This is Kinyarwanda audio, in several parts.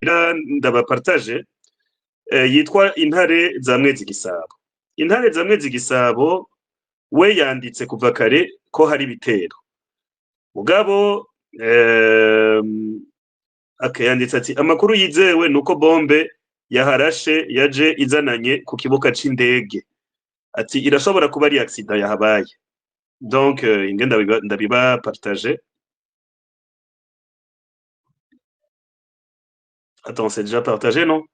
ndabapartage yitwa Intare za Mwezi Gisabo. Intare za Mwezi Gisabo we yanditse kuva kare ko hari ibitero mugabo yanditse ati amakuru yizewe nuko bombe yaharashe yaje izananye ku kibuga c'indege ati irashobora kuba ari accident yahabaye. Donc inge ndabiba partager. Attends, c'est déjà partagé, non?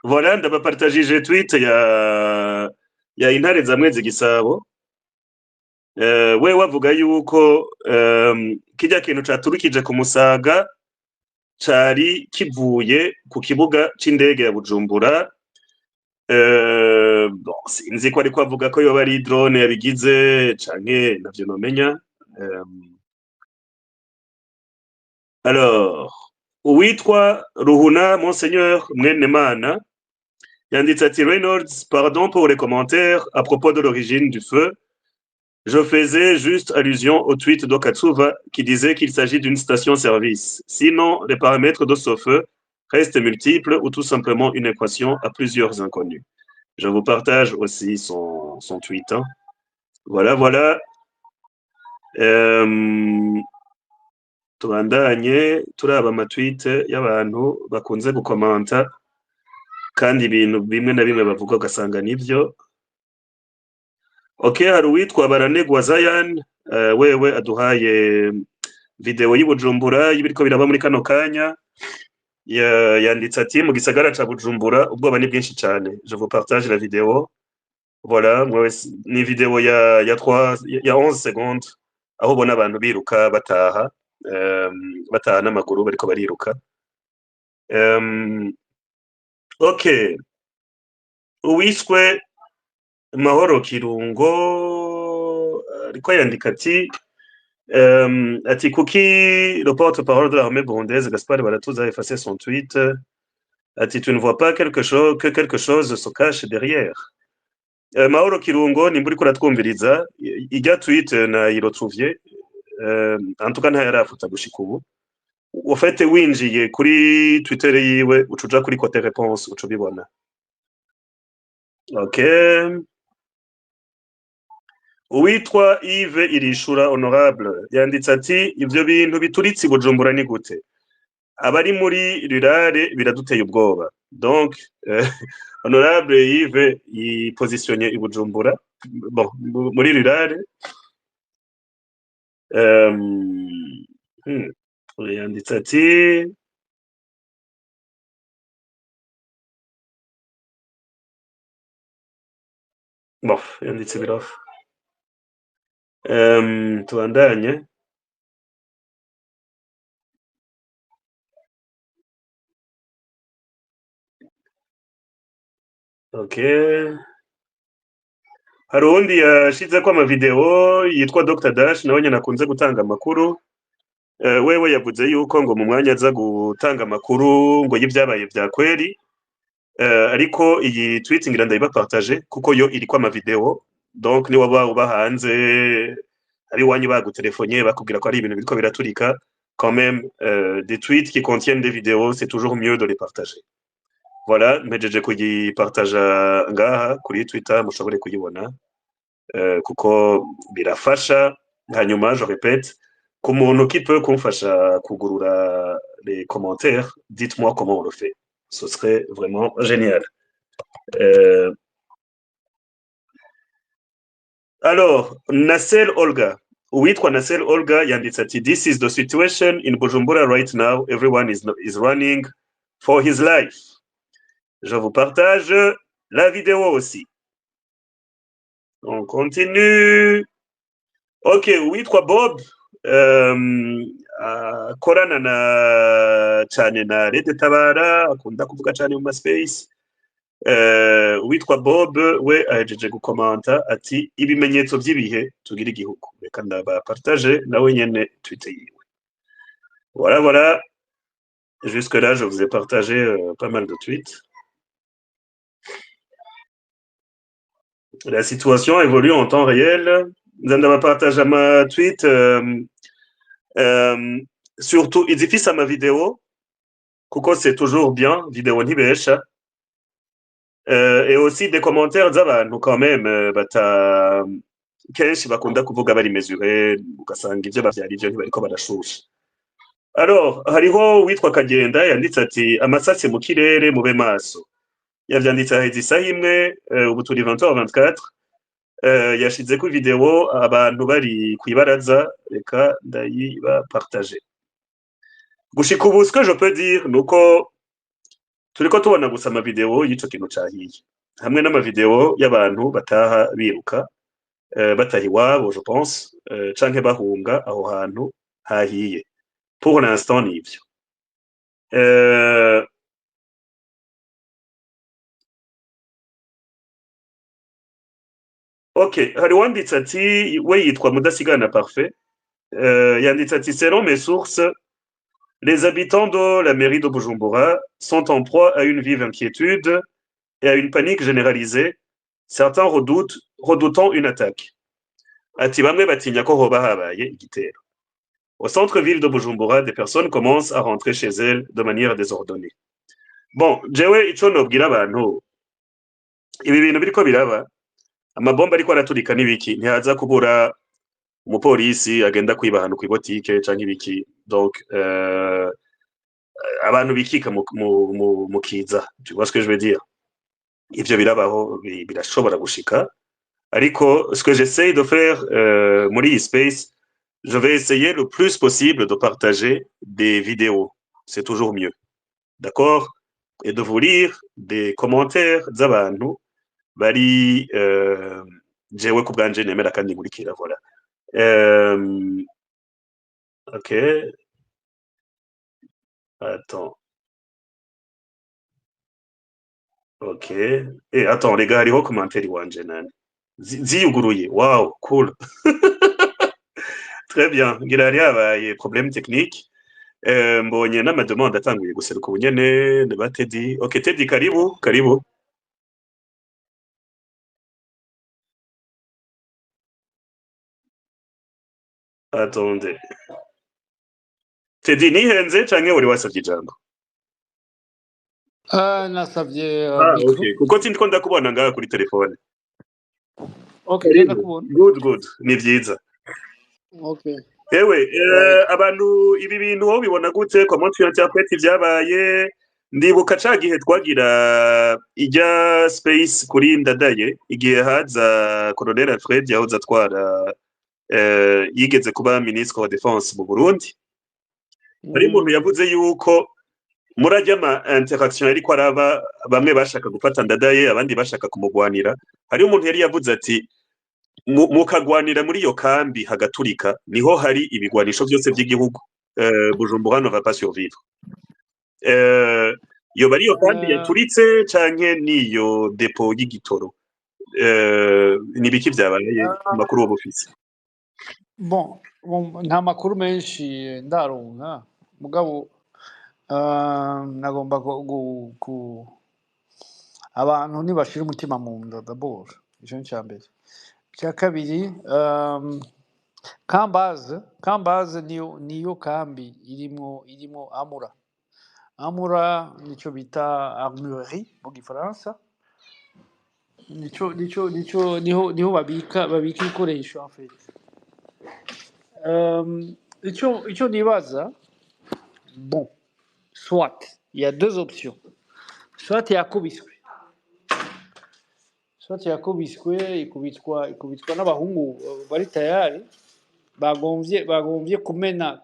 Voilà, ndabapartagije tweet ya Intare za Mwezi Gisabo. We wavuga yuko kirya kintu caturukije ku Musaga cari kivuye ku kibuga c'indege ya Bujumbura. Bon, sinzi ko ariko avuga ko yoba ari drone yabigize canke navyo nomenya. Alors, uwitwa Ruhuna Monseigneur Mwenemana yanditse ati Reynolds, pardon pour les commentaires à propos de l'origine du feu. Je faisais juste allusion au tweet d'Okatsuva qui disait qu'il s'agit d'une station-service. Sinon, les paramètres de ce feu restent multiples ou tout simplement une équation à plusieurs inconnus. Je vous partage aussi son tweet. Hein. Voilà, voilà. Tubandanye turaba amatweet y'abantu bakunze gukomanta kandi ibintu bimwe na bimwe bavuga ugasanga nivyo. Okay, hari uwitwa Baranegwa Zion, wewe aduhaye video y'Ibujumbura y'ibiriko biraba muri kano kanya. Yanditse ati mu gisagara ca Bujumbura ubwoba ni bwinshi cyane. Je vous partage la vidéo. Voilà, ni video ya 11 secondes aho ubona abantu biruka bataha n'amaguru bariko bariruka. Okay. Uwiswe Mahoro Kirungo ariko yandika ati kuki le porte-parole de l'armée burundaise Gaspard Baratuza a effacé son tweet. Ati tu ne vois pas quelque chose se cache derrière. Mahoro Kirungo nimba uriko uratwumviriza ijya tweet nayiretrouvier. En tout cas ntayarafuta gushika ubu. Ufite winjiye kuri Twitter yiwe ucuja kuri côté réponse ucubibona. Okay. Uwitwa Yves Irishura Honorable yanditse ati ivyo bintu bituritse Bujumbura ni gute? Abari muri rurare biraduteye ubwoba. Donc Honorable Yves yipositionye i Bujumbura, bon, muri rurare. Yanditse ati bon, yanditse birofa. Tubandanye. Okay. Hari uwundi yashizeko amavideo yitwa Dr Dash nawe nyene akunze gutanga amakuru. Wewe yavuze yuko ngo mu mwanya aza gutanga amakuru ngo y'ivyabaye vya kweri. Ariko iyi tweet ngira ndayibapartage kuko yo iriko amavideo. Donc ni waba uba hanze ari wanyu bagutelefoniye bakubwira ko ari ibintu biriko biraturika. Quand même, des tweets qui contiennent des vidéos, c'est toujours mieux de les partager. Voilà, mpejeje kuyipartaja ngaha kuri Twitter mushobore kuyibona. Kuko birafasha. Hanyuma je répète, ku muntu qui peut kumfasha kugurura les commentaires, dites-moi comment on le fait. Ce serait vraiment génial. Alors, Nassel Olga. Uitwa Nassel Olga yanditse ati this is the situation in Bujumbura right now. Everyone is running for his life. Je vous partage la vidéo aussi. On continue. Ok, Uitwa Bob akorana na cyane na Rede Tabara, akunda kuvuga cyane mu space. Witwa Bob we ahejeje gukomanta ati ibimenyetso by'ibihe tugira igihugu. Reka ndabapartage nawe nyene tweet yiwe. Voilà, voilà. Jusque là je vous ai partagé pas mal de tweets. La situation évolue en temps réel. Ndabapartage ma tweet surtout édifice à ma vidéo. kuko c'est toujours bien vidéo ntibesha. Et aussi des commentaires z'abantu quand même kenshi bakunda kuvuga bari mesuré, ugasanga ivyo bavyara ivyo ntibariko barashusha. Alors hariho witwa Kagenda yanditse ati amasase mu kirere mube maso. Yavyanditse haheze isaha imwe, ubu turi 20h24. Yashizeko video abantu bari kwibaraza, reka ndayibapartager. Gushika ubu ce que je peux dire nuko turiko tubona gusa ama video y'ico kintu cahiye, hamwe n'amavideo y'abantu bataha biruka, bataha iwabo je pense, canke bahunga aho hantu hahiye. Pour l'instant nivyo. Ok, hari wanditse ati we yitwa Mudasigana Parfait, yanditse ati selon mes sources, les habitants de la mairie de Bujumbura sont en proie à une vive inquiétude et à une panique généralisée, certains redoutant une attaque. Ati bamwe batinya ko hoba habaye igitero. Au centre-ville de Bujumbura, des personnes commencent à rentrer chez elles de manière désordonnée. Bon, jewe ico nobwira abantu, ibi bintu biriko biraba, amabomba ariko araturika n'ibiki, ntihaza kubura umupolisi agenda kwiba ahantu kw'ibotike canke ibiki. Donc, abantu bikika mu kiza, tu vois ce que je veux dire? Ivyo birabaho, birashobora gushika, ariko ce que j'essaye de faire muri iyi space, je vais essayer le plus possible de partager des vidéos. C'est toujours mieux. D'accord? Et de vous lire des commentaires z'abantu bari jewe ku bwanje nemera kandi nkurikira, voilà. Ok. Attends. Ok. Et attends, les gars, hariho commentaire iwanje nani. Ziyuguruye. Wow, cool. Très bien. Ngira hari habaye problème technique. Mbonye n'amademande atanguye guseruka ubu nyene ba Teddy. Ok, Teddy karibu, karibu. Attendez. Teddy nihenze canke wari wasavye ijambo? Nasavye Ok. micro. Kuko sindiko ndakubona ngaha kuri telefone. Ok, Karibu. genda kubona. Good. Ni vyiza. Ok. Ewe, Right. abantu ibi bintu wowe bibona gute? Comment tu interprètes ivyabaye? Ndibuka ca gihe twagira ijya space kuri Ndadaye, igihe haza Colonel Alfred yahoze atwara, yigeze kuba ministre wa défense mu Burundi. Hari umuntu yavuze yuko muri ajya ama interaction yariko araba, bamwe bashaka gufata Ndadaye, abandi bashaka kumugwanira. Hari umuntu yari yavuze ati mukagwanira muri iyo kambi hagaturika, niho hari ibigwanisho vyose vy'igihugu. Bujumbura ne va pas survivre. Yoba ariyo kambi yaturitse canke niyo depo y'igitoro? Ni biki vyabaye ku makuru woba ufise? Bon, nta makuru menshi ndaronka mugabo nagomba abantu ntibashira umutima mu nda d'abord, ico ni ca mbere. Icya kabiri, Kambaze niyo kambi irimwo Amura nico bita armurerie mu gifaransa, niho babika ibikoresho en fait. Ico nibaza, bon, soit il y a deux options, soit yakubiswe ikubitwa n'abahungu bari tayari bagomvye kumena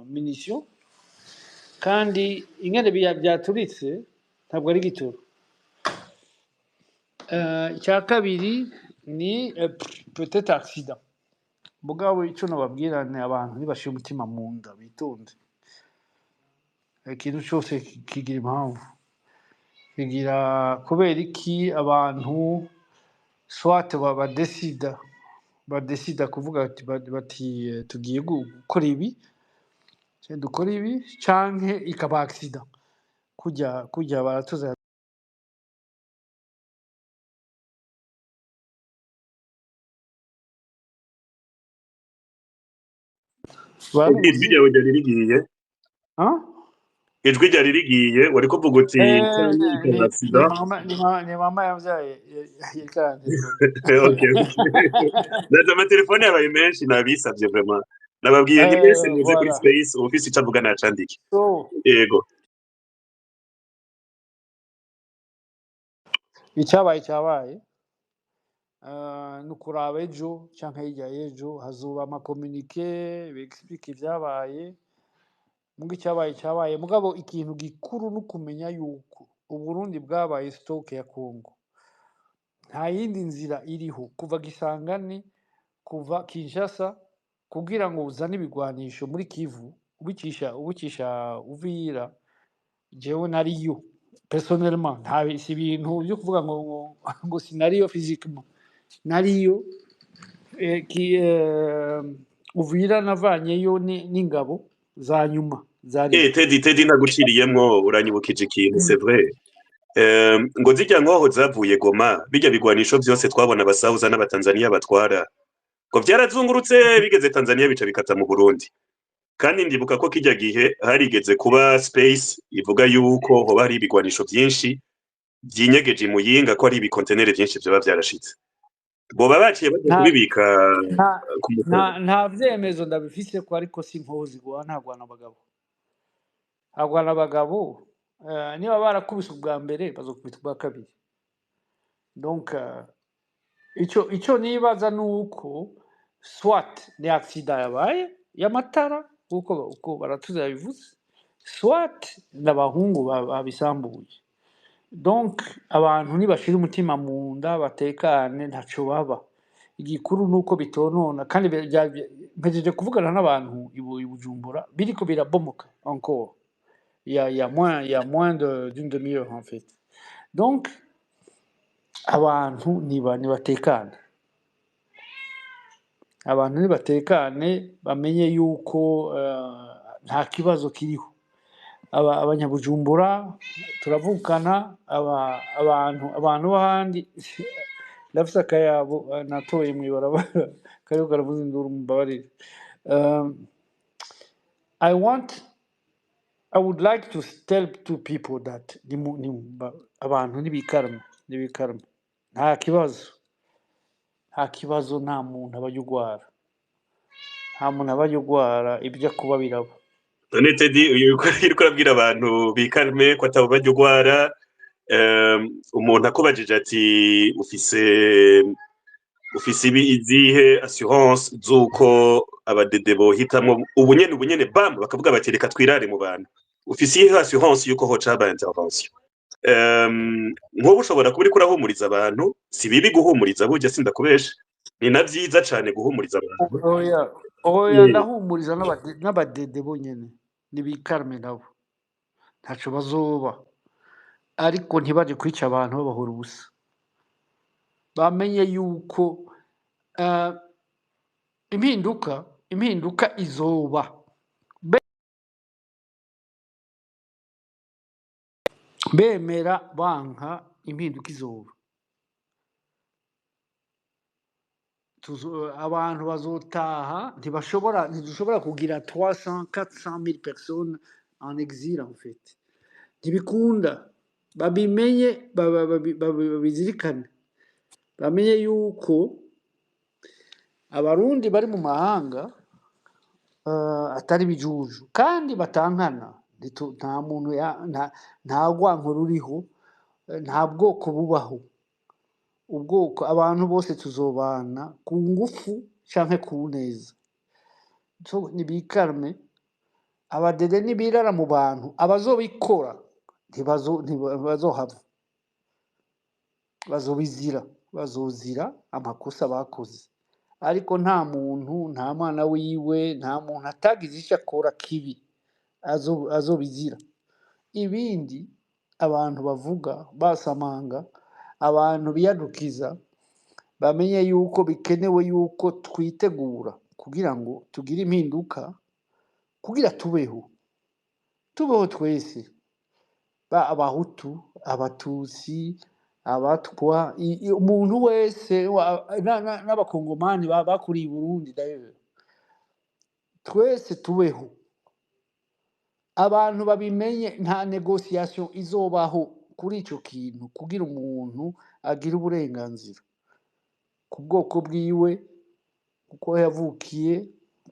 munition, kandi ingene vyaturitse ntabwo ari gitoro. Icya kabiri ni peut-être accident. Mugabo ico nobabwira ni abantu ntibashire umutima mu nda, bitonde. Ikintu cose kigira impamvu, kigira kubera iki abantu soit badesida kuvuga bati tugiye gukora ibi, dukora ibi, canke ikaba accident kurya baratuza Ijwi ryawe ryari rigiye. ijwi ryari rigiye wari kuvuga uti canke ikaba accident. ni mama yavyaye yikara telefone. Okay. Naza amatelefone yabaye menshi nabisavye vraiment nababwiye nti mwese muze kuri Voilà. space ufise ico avuga nacandike. So, Yego. icabaye cabaye. Ni ukuraba ejo canke hirya y'ejo hazoba amakomunike bexplique ivyabaye muga icyabaye cyabaye mugabo ikintu gikuru ni ukumenya yuko Uburundi bwabaye sitoke ya Kongo nta yindi nzira iriho kuva Gisangani kuva Kinshasa kugira ngo uzane ibigwanisho muri Kivu ubicisha Uvira jewe nariyo personnellement nta si ibintu byo kuvuga ngo sinariyo physiquement nariyo Uvira navanyeyo n'ingabo za nyuma zariyo Teddy ntaguciriyemwo uranyibukije ikintu c'est vrai. Ngo zirya nkoho zavuye Goma bijya bigwanisho vyose twabona abasahuza n'abatanzania batwara ngo vyarazungurutse bigeze Tanzania bica bikata mu Burundi kandi ndibuka ko kijya gihe harigeze kuba space ivuga yuko hoba hari ibigwanisho vyinshi vyinyegeje Muyinga ko ari ibikontenere vyinshi vyoba vyarashitse boba baciye baje nta kubibika nta ku musozi. nta vyemezo ndabifise ko ariko si nkoho zigwana ntagwana abagabo hagwana abagabo niba barakubise ubwa mbere bazokubita ubwa kabiri donc ico nibaza nuko soit ni accident yabaye y'amatara uko baratuze yabivuze soit n'abahungu babisambuye donc abantu nibashira umutima mu nda batekane ntaco baba igikuru nuko bitonona kandi mpejeje kuvugana n'abantu i Bujumbura biriko birabomoka encore il y a moins d'une demi-heure en fait donc abantu nibatekane abantu nibatekane bamenye yuko nta kibazo kiriho abanyabujumbura turavukana abantu b'ahandi ndafise akayabo natoye mw'ibarabara kariko karavuza induru mumbabarire I would like to tell to people that abantu nibikarme nta kibazo nta muntu aba yugwara ibyo kuba biraba none Teddy uriko urabwira abantu bikalme ko atabo bajya ugwara umuntu akubajije ati ufise izihe assurance zuko abadede bohitamwo ubunyene bam bakavuga bati reka twirare mu bantu ufise iyihe assurance yuko hoca haba intervention nk'ubu ushobora kuba uriko urahumuriza abantu si bibi guhumuriza burya sindakubesha ni na vyiza cane guhumuriza abantu oya ndahumuriza n'abadede bonyene nibikarme nabo ntaco bazoba ariko ntibaje kwica abantu babahora ubusa bamenye yuko impinduka izoba bemera banka impinduka izoba abantu bazotaha ntidushobora kugira 300-400 000 personnes en exil en fait ntibikunda babimenye babizirikane bamenye yuko abarundi bari mu mahanga atari bijuju kandi batankana nta muntu nta rwanko ruriho nta bwoko bubaho ubwoko abantu bose tuzobana ku ngufu canke ku neza nibikarme abadede nibirara mu bantu abazobikora ntibazohava bazozira amakosa bakoze ariko nta muntu nta mwana wiwe nta muntu atagize ico akora kibi azobizira ibindi abantu bavuga basamanga abantu biyadukiza bamenye yuko bikenewe yuko twitegura kugira ngo tugire impinduka kugira tubeho twese abahutu abatutsi abatwa umuntu wese n'abakongomani bakuriye i Burundi twese tubeho abantu babimenye nta negotiation izobaho kuri ico kintu kugira umuntu agire uburenganzira ku bwoko bwiwe kuko yavukiye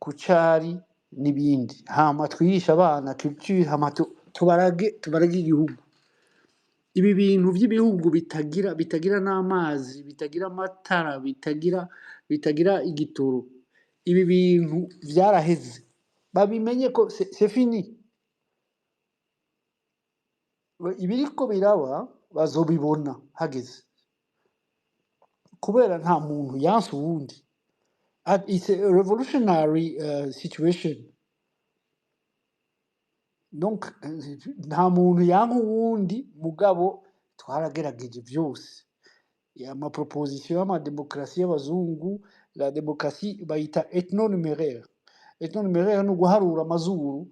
ku cari n'ibindi hama twigisha abana culture hama tubarage igihugu ibi bintu vy'ibihugu bitagira n'amazi bitagira amatara bitagira igitoro ibi bintu vyaraheze babimenye ko c'est fini ibiriko biraba bazobibona hageze kubera nta muntu yanse uwundi it's a revolutionary situation donc nta muntu yanka uwundi mugabo twaragerageje vyose amaproposition y'amademokrasi y'abazungu la demokrasi bayita ethnonuméraire ethnonuméraire ni uguharura amazuru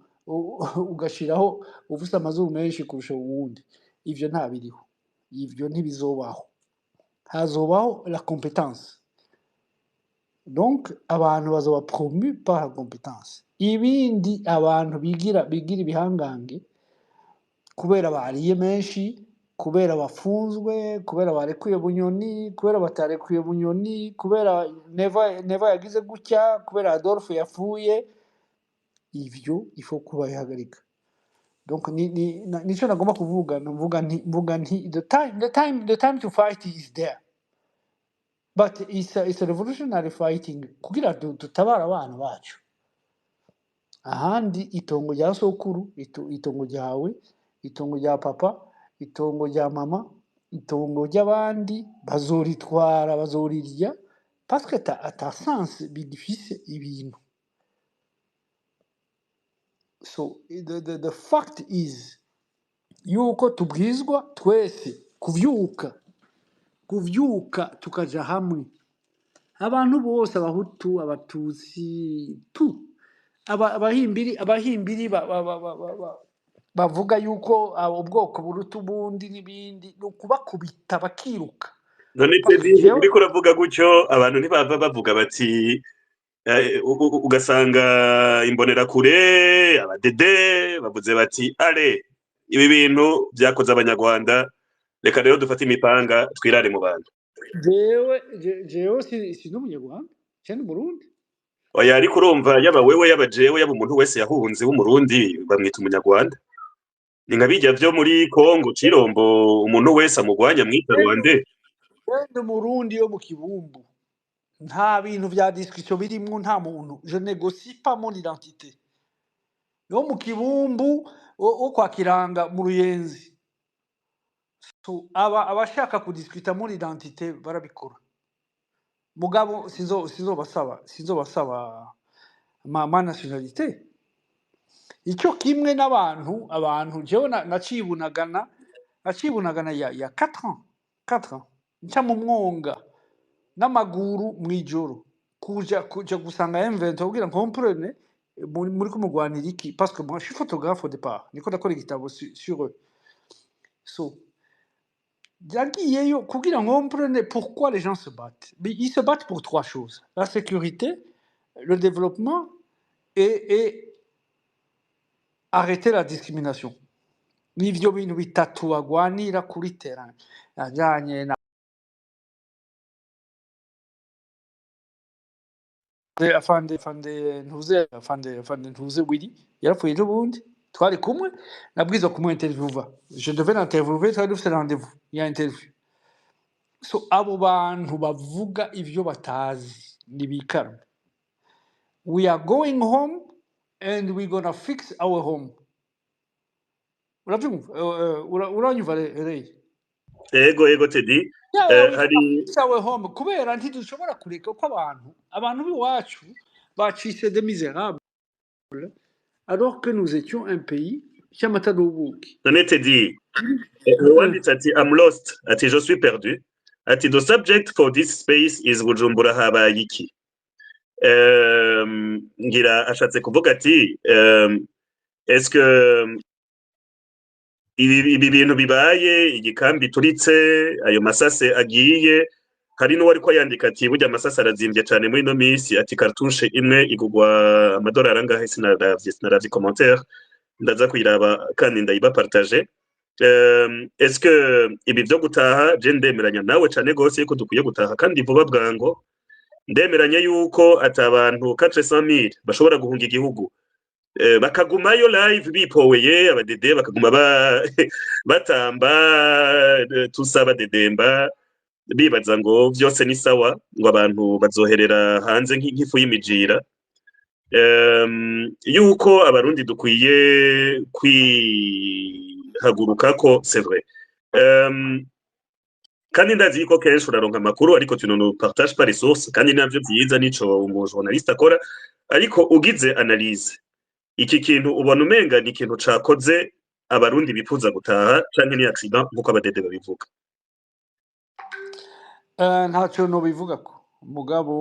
ugashiraho ufise amazuru menshi kurusha uwundi ivyo nta biriho ivyo ntibizobaho hazobaho la compétence donc abantu bazoba promu par la compétence ibindi abantu bigira ibihangange kubera bariye menshi kubera bafunzwe kubera barekuye bunyoni kubera batarekuye bunyoni kubera neva yagize gutya kubera Adolphe yapfuye ivyo ifo kubayihagarika donc nico nagomba kuvuga mvuga nti the time to fight is there but it's a revolutionary fighting kugira tutabara abana bacu ahandi itongo rya sokuru itongo ryawe itongo rya papa itongo rya mama itongo ry'abandi bazoritwara bazorirya parce que ata sens bidifise ibintu so the fact is yuko tubwizwa twese kuvyuka tukaja hamwe abantu bose abahutu abatutsi abahimbiri bavuga yuko ubwoko buruta ubundi n'ibindi ni ukubakubita bakiruka none uriko uravuga gutyo abantu ntibava bavuga bati ugasanga imbonerakure abadede bavuze bati ale ibi bintu vyakoze abanyarwanda reka rero dufate imipanga twirare mu bantu jewe si n'umunyarwanda cyane Burundi oya ariko urumva yaba wewe yaba jewe yaba umuntu wese yahunze w'umurundi bamwita umunyarwanda ni nka bijya vyo muri Kongo Cirombo umuntu wese amugwanya mwita Rwande wende Murundi yo mu kibumbu nta bintu vya discussion birimwo nta muntu je négocie pas mon identité yo mu kibumbu wo kwa Kiranga mu Ruyenzi so abashaka kudiscuta mon identité barabikora mugabo sinzobasaba ma nationalité icyo kimwe n'abantu jewe nacibunagana ya 4 ans nca mu mwonga n'amaguru mwijoro kuja gusanga M20 kugira comprene muri kumugwanira iki parce que moi je suis photographe au départ niko ndakora igitabo sur eux so yagiyeyo kugira comprene pourquoi les gens se battent mais ils se battent pour 3 choses la sécurité le développement et arrêter la discrimination nivyo bintu bitatu bagwanira kuri terrain ajanye na afande ntuze Willy yarapfuye ejo bundi twari kumwe nabwirizwa kumwe interviewer je devais l'interviewer twari dufite rendez-vous ya interview so abo bantu bavuga ivyo batazi nibikara we are going home and we gonna fix our home uranyumva rey ego Teddy hari sawe home kubera ntidushobora kureka ko abantu biwacu bacise des misérables alors que nous étions un pays cyamata n'ubuki none Teddy wanditse ati I'm lost ati je suis perdu ati the subject for this space is Bujumbura habaye iki ngira ashatse kuvuga ati est-ce que ibi bintu bibaye igikambi turitse ayo masase agiye hari no wari ko yandika ati burya amasase arazimvye cyane muri no misi ati cartouche imwe igugwa amadolari angahe sinaravye commentaire ndaza kuyiraba kandi ndayibapartage. Est-ce que ibi vyo gutaha je ndemeranya nawe cane gose yuko dukwiye gutaha kandi vuba bwango, ndemeranya yuko ata abantu 400,000 bashobora guhunga igihugu bakagumayo live bipoweye abadede bakaguma batamba tusaba dedemba bibaza ngo vyose ni sawa ngo abantu bazoherera hanze nk'ifu y'imijira. Yuko abarundi dukwiye kwihagurukako c'est vrai. Kandi ndazi yuko kenshi uraronka amakuru ariko tu ne partage pas les sources kandi navyo vyiza nico umujournaliste akora, ariko ugize analyse iki kintu ubona umenga ni ikintu cakoze abarundi bifuza gutaha canke ni accident nkuko abadede babivuga? ntacyo nobivugako mugabo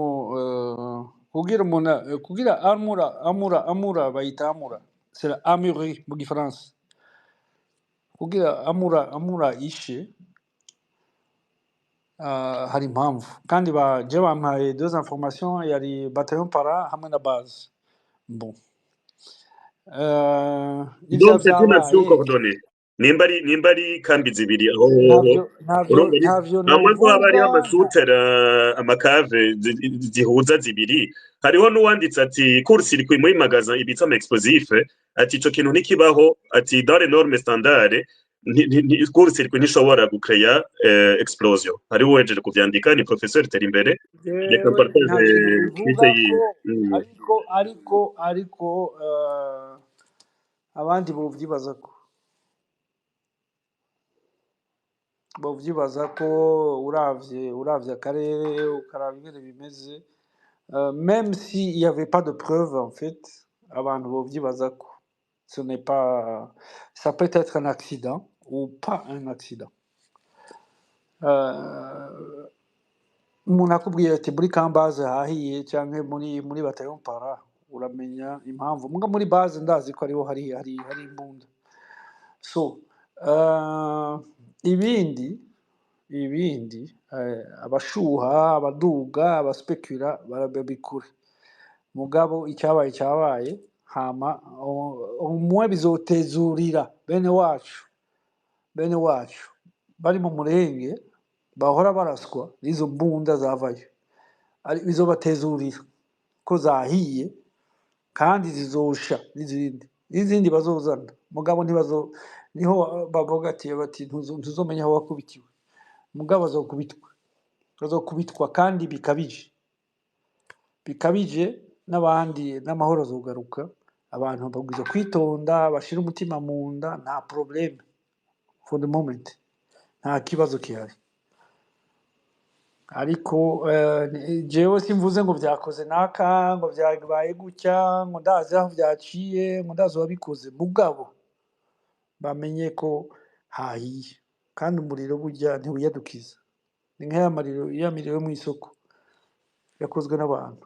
kugira umuntu kugira amura bayita amura c'est la amurerie mu gifaransa kugira amura ishe hari impamvu kandi je bampaye deux informations yari bataillon para hamwe na base bon ivya Donc c'est une action vyabaye coordonnée. Nimba ari kambi zibiri aho urumva ni ntavyo hamwe ko haba hariho novuga amashutera amakave zihuza zibiri. Hariho n'uwanditse ati course iri muri magasin ibitsa ama explosif ati ico kintu ntikibaho ati dans les normes standards course iri ntishobora gucreya explosion. Hariho uwejeje kuvyandika ni professeur Terimbere reka jewe partage ntacyo tweet nobivugako ariko abandi bovyibaza ko uravye akarere ukaraba ingene bimeze même si il y avait pas de preuve en fait abantu bovyibaza ko ce n'est pas ça peut être un accident ou pas un accident umuntu akubwiye ati muri kambaze hahiye canke muri bataillon para uramenya impamvu muga muri base ndazi ko ariho hari imbunda so ibindi abashuha abaduga abaspekura barabikure mugabo icyabaye hama umwe bizotezurira bene wacu bari mu murenge bahora baraswa n'izo mbunda zavayo bizobatezurira ko zahiye kandi zizosha n'izindi bazozana mugabo niho bavuga bati ntuzomenya aho wakubitiwe mugabo bazokubitwa kandi bikabije n'abandi n'amahoro azogaruka abantu babwiza kwitonda bashira umutima mu nda nta problème for the moment nta kibazo kihari ariko jewe simvuze ngo vyakoze naka ngo vyabaye gutya ngo ndazi aho vyaciye ngo ndazi wabikoze mugabo bamenye ko hahiye kandi umuriro burya ntiwiyadukiza ni nk'aya miriro yo mw'isoko yakozwe n'abantu.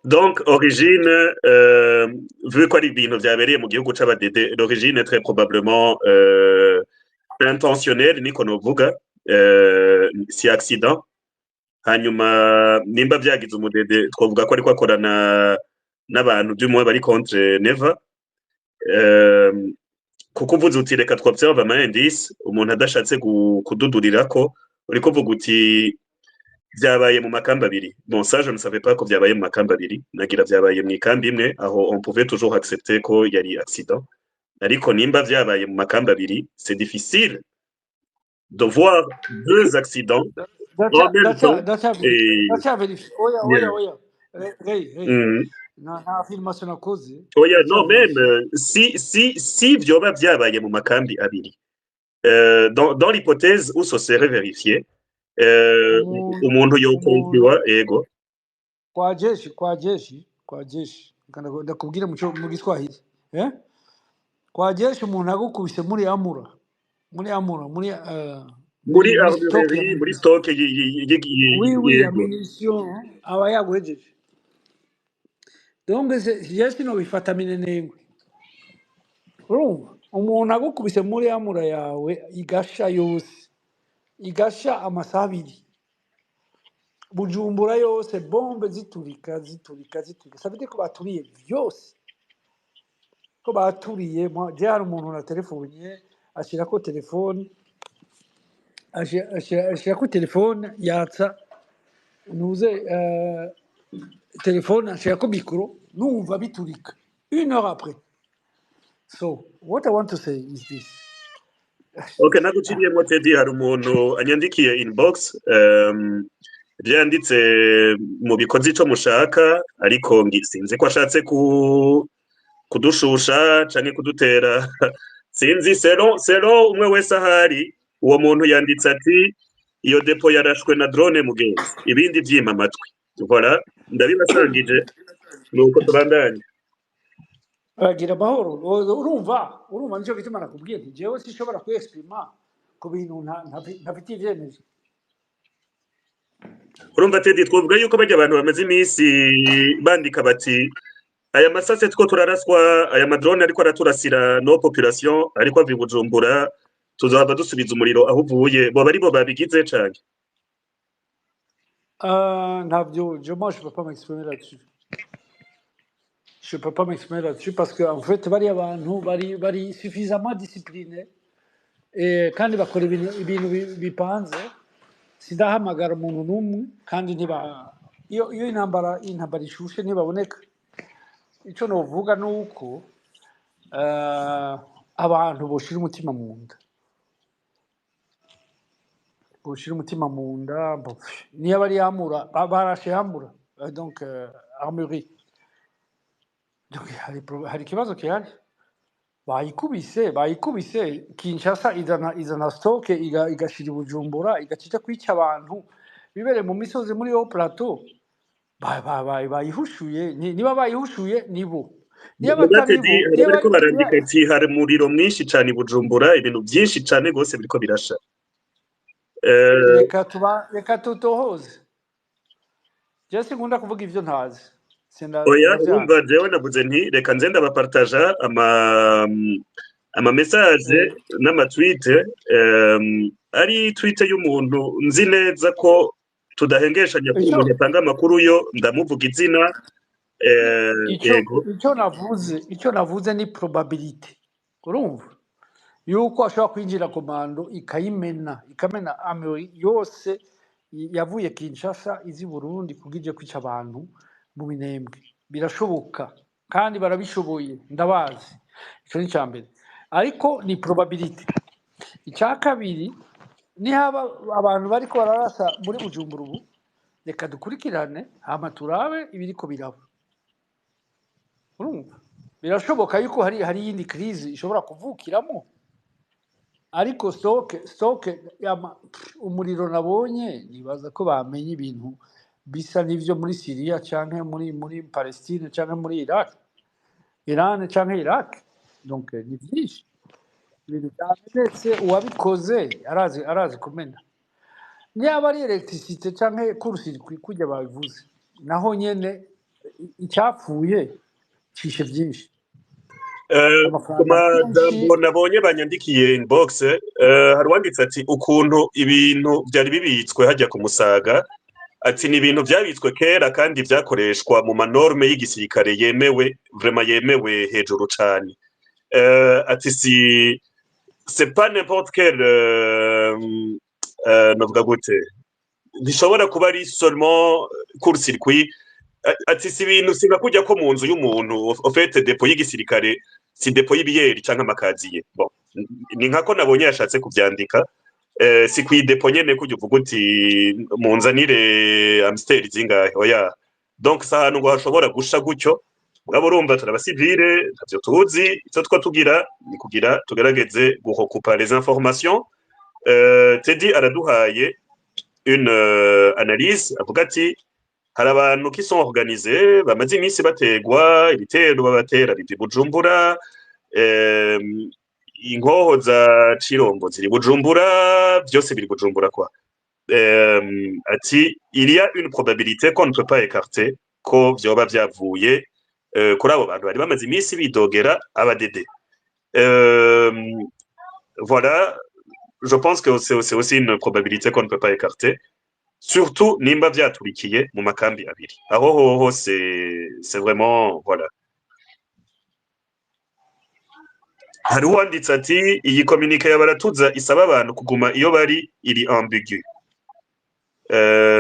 Donc origine vu ko ari ibintu vyabereye mu gihugu c'abadede l'origine très probablement intentionnel niko novuga si accident hanyuma nimba vyagize umudede twovuga ko ariko akorana n'abantu by'umwe bari contre Neva kuko uvuze uti reka twobserve ama indice umuntu adashatse kududurirako uriko uvuga uti vyabaye mu makamba abiri. Bon ça je ne savais pas ko vyabaye mu makamba abiri nagira vyabaye mu ikambi imwe aho on pouvait toujours accepter ko yari accident ariko nimba vyabaye mu makamba abiri c'est difficile de voir deux accidents en même temps et oya nta affirmation nakoze oya non même si vyoba vyabaye mu makambi abiri dans l'hypothèse où ce serait vérifié umuntu yokonkiwa ego kwa jeshi ndakubwira mu Giswahili kwa jeshi umuntu agukubise muri amura muri stock ya munition aba yaguhejeje donc jeshi no bifata minenengwe urumva umuntu agukubise muri amura yawe igasha yose igasha amasaha abiri Bujumbura yose bombe ziturika ça veut dire ko baturiye byose ko baturiye je hari umuntu na telefone ashirako telefone ashirako telefone yatsa nuze telefone ashirako mikoro numva biturika 1 heure après. So what I want to say is this. Okay, naguciriyemo Teddy, hari umuntu anyandikiye inbox byanditse mu bikozi ico mushaka, ariko sinzi ko ashatse kudushusha canke kudutera sinzi. Sero umwe wese ahari, uwo muntu yanditse ati iyo depo yarashwe na drone mugenzi, ibindi vyima amatwi. Voilà, ndabibasangije nuko tubandanye. Bagira amahoro. urumva nicyo gituma nakubwiye nti jewe sinshobora kwexprima ku bintu ntafitiye ivyemezo. Urumva Teddy, twovuga yuko barya abantu bamaze iminsi bandika bati aya masase two turaraswa, aya madrone ariko araturasira no population ariko ava i Bujumbura, tuzohava dusubiza umuriro aho uvuye, boba aribo babigize canke? Ntabyo, moi je peux pas m'exprimer là-dessus. Je peux pas m'exprimer là-dessus parce que en fait bariya bantu bari suffisamment disciplinés kandi bakora ibintu bipanze. Sindahamagara umuntu n'umwe kandi iyo intambara ishushe ntibaboneka. Icyo novuga ni uko abantu boshira umutima mu nda, niyo bari yamura barashe yamura, donc armurerie. Donc hari ikibazo gihari, bayikubise Kinshasa izana stoke igashira i Bujumbura igacica kwica abantu bibere mu misozi muri yo plateau. Bayihushuye, niba bayihushuye nibo, niba batari bo bariko barandika ati hari umuriro mwinshi cane i Bujumbura, ibintu vyinshi cane gose biriko birasha. Reka tutohoze, je sinkunda kuvuga ivyo ntazi. Oya, urumva jewe navuze nti reka nze ndabapartaja ama message n'amatweet, ari tweet y'umuntu nzi neza ko tudahengeshanya ko umuntu atanga amakuru yo ndamuvuga izina. Icyo navuze ni probability, urumva yuko ashobora kwinjira komando ikamena ameri yose yavuye Kinshasa izi Burundi kugije kwica abantu mu Minembwe. Birashoboka kandi barabishoboye, ndabazi. Icyo ni cyambere, ariko ni probability. Icya kabiri, ni haba abantu bariko bararasa muri Bujumbura ubu, reka dukurikirane hama turabe ibiriko biraba. Urumva birashoboka yuko hari yindi crise ishobora kuvukiramo, ariko stoke umuriro nabonye nibaza ko bamenye ibintu bisa n'ivyo muri Syria canke muri Palestine canke muri Iran canke Iraq. Donc ni vyinshi ibintu byamenetse, uwabikoze arazi kumena. Niba ari electricité canke kurusiri kujya babivuze, naho nyene icyapfuye cishe byinshi. Amajambo nabonye banyandikiye inbox, hari uwanditse ati ukuntu ibintu byari bibitswe hajya ku Musaga, ati ni ibintu byabitswe kera kandi byakoreshwa mu manorme y'igisirikare yemewe hejuru cane. Ati c'est pas n'importe quel novuga gute, bishobora kuba ari seulement court circuit. Ati si ibintu singa kujya ko mu nzu y'umuntu ofete depo y'igisirikare, si depo y'ibiyeri canke amakaziye. Bon, ni nkako nabonye yashatse kuvyandika, si kwidepo nyene kujya uvuga uti munzanire Amstel zingahe. Oya, donc sahantu ngo hashobora gusha gutyo. Mugabo urumva turabasivile ntavyo tuzi, icyo two tugira ni kugira tugerageze guhokupa les informations. Teddy araduhaye une analyse, avuga ati hari abantu qui sont organisés bamaze iminsi bategwa ibitero babatera bivi Bujumbura, inkoho za Cirombo ziri Bujumbura, byose biri Bujumbura quoi. Ati il y a une probabilité qu'on ne peut pas écarter ko vyoba vyavuye kuri abo bantu bari bamaze iminsi bidogera abadede. Voilà, je pense que c'est aussi une probabilité qu'on ne peut pas écarter. Surtout nimba vyaturikiye mu makambi abiri, aho hoho c'est vraiment voilà. hari uwanditse ati iyi communique yabaratuza isaba abantu kuguma iyo bari iri ambigu.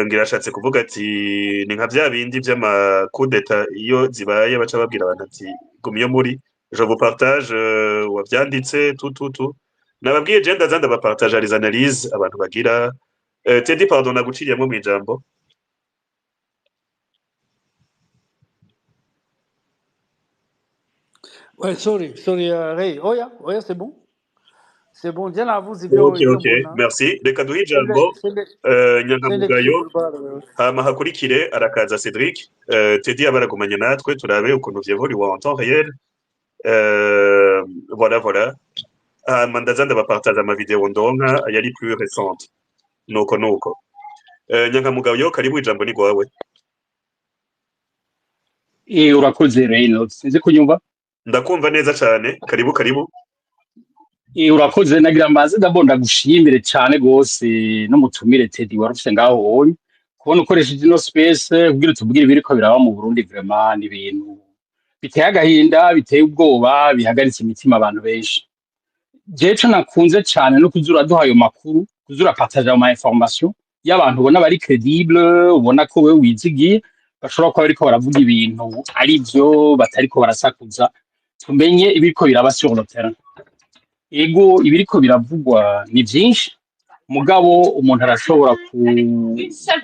Ngira ashatse kuvuga ati ni nka bya bindi vy'amakudeta iyo zibaye baca babwira abantu ati guma iyo muri. Je vous partage wavyanditse tu nababwiye je ndaza ndabapartage les analyses abantu bagira. Teddy pardon naguciriyemo mwijambo. Ouais, sorry, Ray. Oya, c'est bon. C'est bon, je navuze ibyo Ok, mbona. merci. Reka duhe ijambo Nyangamugayo hama hakurikire arakaza Cedric. Teddy abaragumanye natwe turabe ukuntu vyevuriwa en temps réel. Voilà. Hama ndaza ndabapartage amavideo ndonka yari plus récente. Nuko. Nyangamugayo karibu ijambo ni gwawe. Urakoze Reynolds, sinzi kunyumva? Ndakumva neza cyane, karibu. Urakoze nagira mbaze ndabonda gushimire cyane gose n'umutumire Teddy warufise ngaho wonye kubona ukoresheje ino space kugira tubwire ibiriko biraba mu Burundi vraiment ni ibintu biteye agahinda biteye ubwoba bihagaritse imitima abantu benshi. Jeco nakunze cyane no kuzura duha ayo makuru kuzura partage ama information y'abantu ubona bari credible ubona ko we wizigiye bashobora kuba bariko baravuga ibintu ari byo batariko barasakuza tumenye ibiriko biraba sur le terrain. Ego ibiriko biravugwa ni byinshi mugabo umuntu arashobora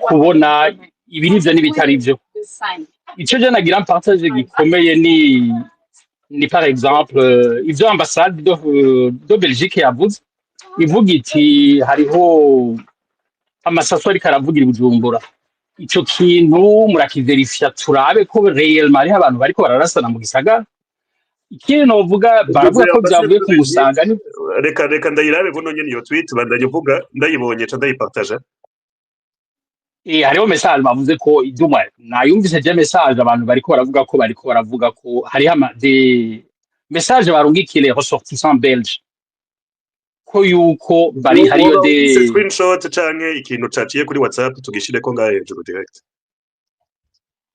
kubona ibirivyo n'ibitari byo. Ico je nagira partage gikomeye ni par exemple ivyo ambassade de Belgique yavuze ivuga iti hariho amasaso ariko aravugira Bujumbura. Ico kintu murakiverifya turabe ko réellement ari abantu bariko bararasana mu gisagara. Ikindi novuga baravuga ko byavuye ku musanga ni reka ndayirabe buno nyene iyo tweet bandanye vuga ndayibonye ca ndayipartage. Hariho message bavuze ko iduma nayumvise je message abantu bariko baravuga ko hari des message barungikire les ressortissants belges ko yuko bari hariyo de screenshot canke ikintu caciye kuri WhatsApp tugishire ko ngahe hejuru direct.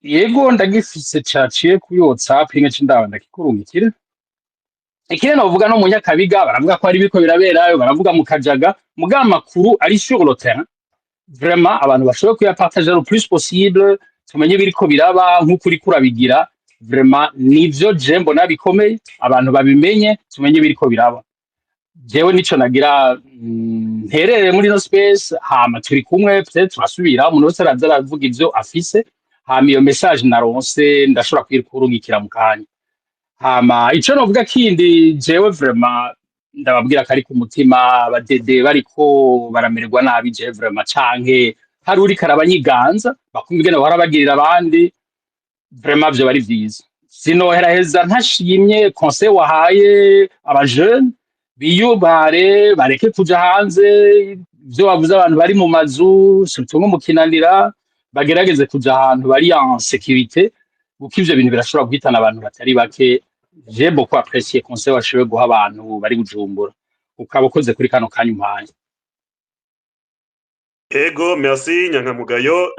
Yego ndagifise caciye kuri WhatsApp ingaci ndaba ndakikurungikire. Ikindi novuga no mu Nyakabiga baravuga ko ari biko biraberayo baravuga mu Kajaga muga makuru ari sur le terrain. Vraiment abantu bashobora kuyapartager le plus possible tumenye biriko biraba nk'ukuri kurabigira vraiment nivyo je mbona bikomeye abantu babimenye tumenye biriko biraba. Jewe nico nagira nterere muri no space hama turi kumwe peut-être turasubira umuntu wese araza aravuga ivyo afise hama iyo message naronse ndashobora kwirkurungikira mu kanya. Hama ico novuga kindi jewe vraiment ndababwira kari ku mutima abadede bariko baramererwa nabi je vraiment canke hari uri karabanyiganza bakumvigene barabagirira abandi vraiment byo bari vyiza. Sinoheraheza ntashimye conseil wahaye aba jeune biyubare bareke kuja hanze ivyo bavuze abantu bari mu mazu surtout mu kinanira bagerageze kuja ahantu bari en sécurité kuko ivyo bintu birashobora guhitana abantu batari bake. J'ai beaucoup apprécié conseil washoboye guha abantu bari Bujumbura ukaba ukoze kuri kano kanya umpaye. Ego merci Nyangamugayo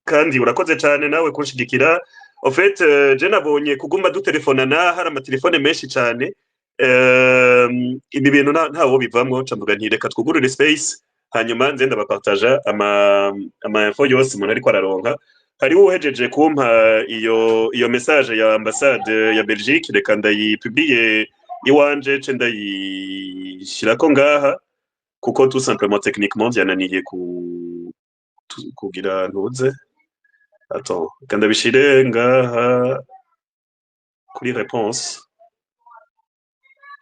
kandi urakoze cyane nawe kunshigikira. En fait je nabonye kuguma dutelefonana hari amatelefone menshi cyane ibi bintu ntawo bivamwo camvuga nti reka twugurure space hanyuma nze ndabapartage ama info yose umuntu ariko araronka. Hariho uhejeje kumpa iyo message ya ambassade ya Belgique reka ndayipublie iwanje ce ndayishirako ngaha kuko tout simplement techniquement byananiye kugira ntuze. Attends, reka ndabishire ngaha kuri réponse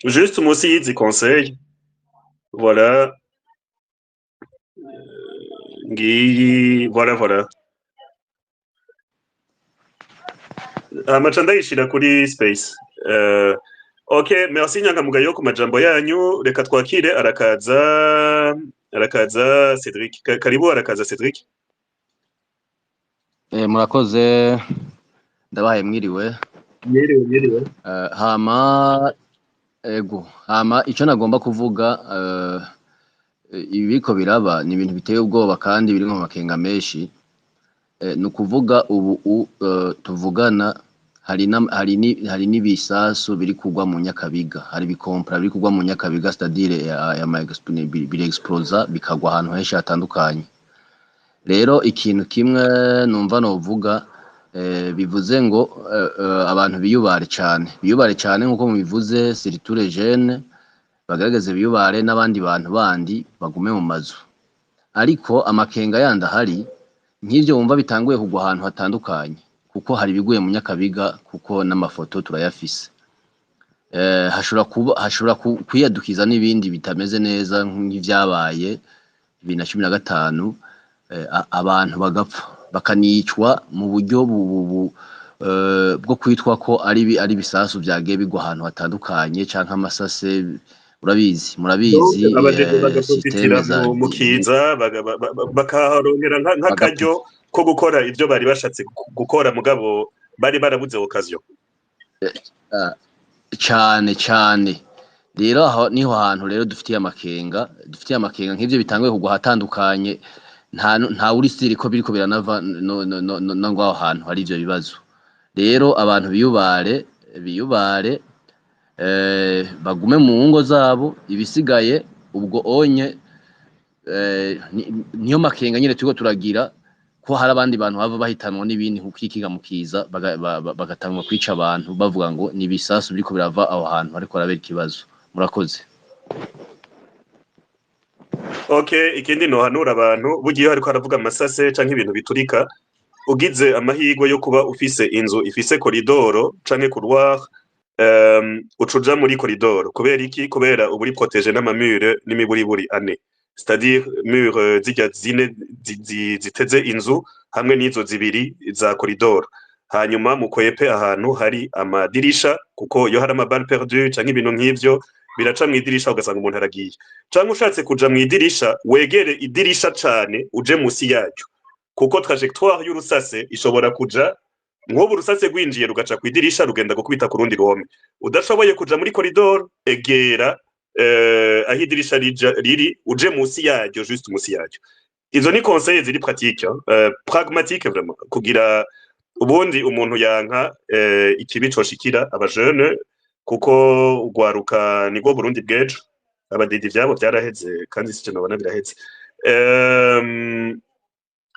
juste munsi y'izi conseil. Voilà ngiyi voilà amaca ndayishira kuri space. Ok, merci Nyangamugayo ku majambo yanyu. Reka twakire arakaza Cedric. Karibu arakaza Cedric. Murakoze ndabaye mwiriwe. Hama ico nagomba kuvuga ibiko biraba ni ibintu biteye ubwoba kandi birimo amakenga menshi. Nukuvuga ubu tuvugana hari n'ibisasu biri kugwa mu Nyakabiga, hari ibikompra biri kugwa mu Nyakabiga, c'est-à-dire biri explosa bikagwa ahantu henshi hatandukanye. Rero ikintu kimwe numva novuga bivuze ngo abantu biyubare cyane nkuko mubivuze, surtout les jeunes bagaragaze biyubare, n'abandi bantu bandi bagume mu mazu. Ariko amakenga yandi ahari nk'ivyo wumva bitanguye kugwa ahantu hatandukanye, kuko hari biguye mu Nyakabiga, kuko n'amafoto turayafise. Hashobora kwiyadukiza n'ibindi bitameze neza nk'ivyabaye 2015, abantu bagapfa bakanicwa mu buryo bwo kwitwa ko ari bisasu byagiye bigwa ahantu hatandukanye canke amasase. murabizi abadede systeme bagaprofitira za mu kiza bakaharongera nk'akaryo ko gukora ibyo bari bashatse gukora, mugabo bari barabuze occasion cyane. Rero aho niho hantu rero dufitiye amakenga nk'ivyo bitanguye kugwa hatandukanye, nta uri siri ko biriko biranava no ngaho hantu hari ivyo bibazo. Rero abantu biyubare bagume mu ngo zabo, ibisigaye ubwo onye niyo makenga nyine turiko turagira ko hari abandi bantu bava bahitanwa n'ibindi kukikiga mukiza bagatangwa kwica abantu bavuga ngo ni bisasu biriko birava aho hantu ariko arabera ikibazo. Murakoze. Okay, ikindi no hanura abantu bugiye hariko haravuga amasase canke ibintu biturika, ugize amahirwe yo kuba ufise inzu ifise koridoro canke couloir, ucuja muri koridoro. Kubera iki? Kubera uburi protege n'amamure n'imiburiburi ane, c'est-à-dire mure zijya zine ziteze inzu hamwe n'izo zibiri za koridoro. Hanyuma mukwepe ahantu hari amadirisha, kuko iyo hari amaballe perdu canke ibintu nk'ivyo biraca mw'idirisha ugasanga umuntu aragiye. Canke ushatse kuja mw'idirisha, wegere idirisha cane uje musi yaryo, kuko trajectoire y'urusase ishobora kuja nk'ubu urusase rwinjiye rugaca kw'idirisha rugenda gukubita ku rundi ruhome. Udashoboye kuja muri koridoro, egera aho idirisha riri uje musi yaryo, juste musi yaryo. Izo ni conseils ziri pratique, pragmatique vraiment, kugira ubundi umuntu yanka ikibi coshikira abajeune, kuko ugwaruka nigwo Burundi bw'ejo. Abadidi vyabo vyaraheze kandi sije nabona biraheze.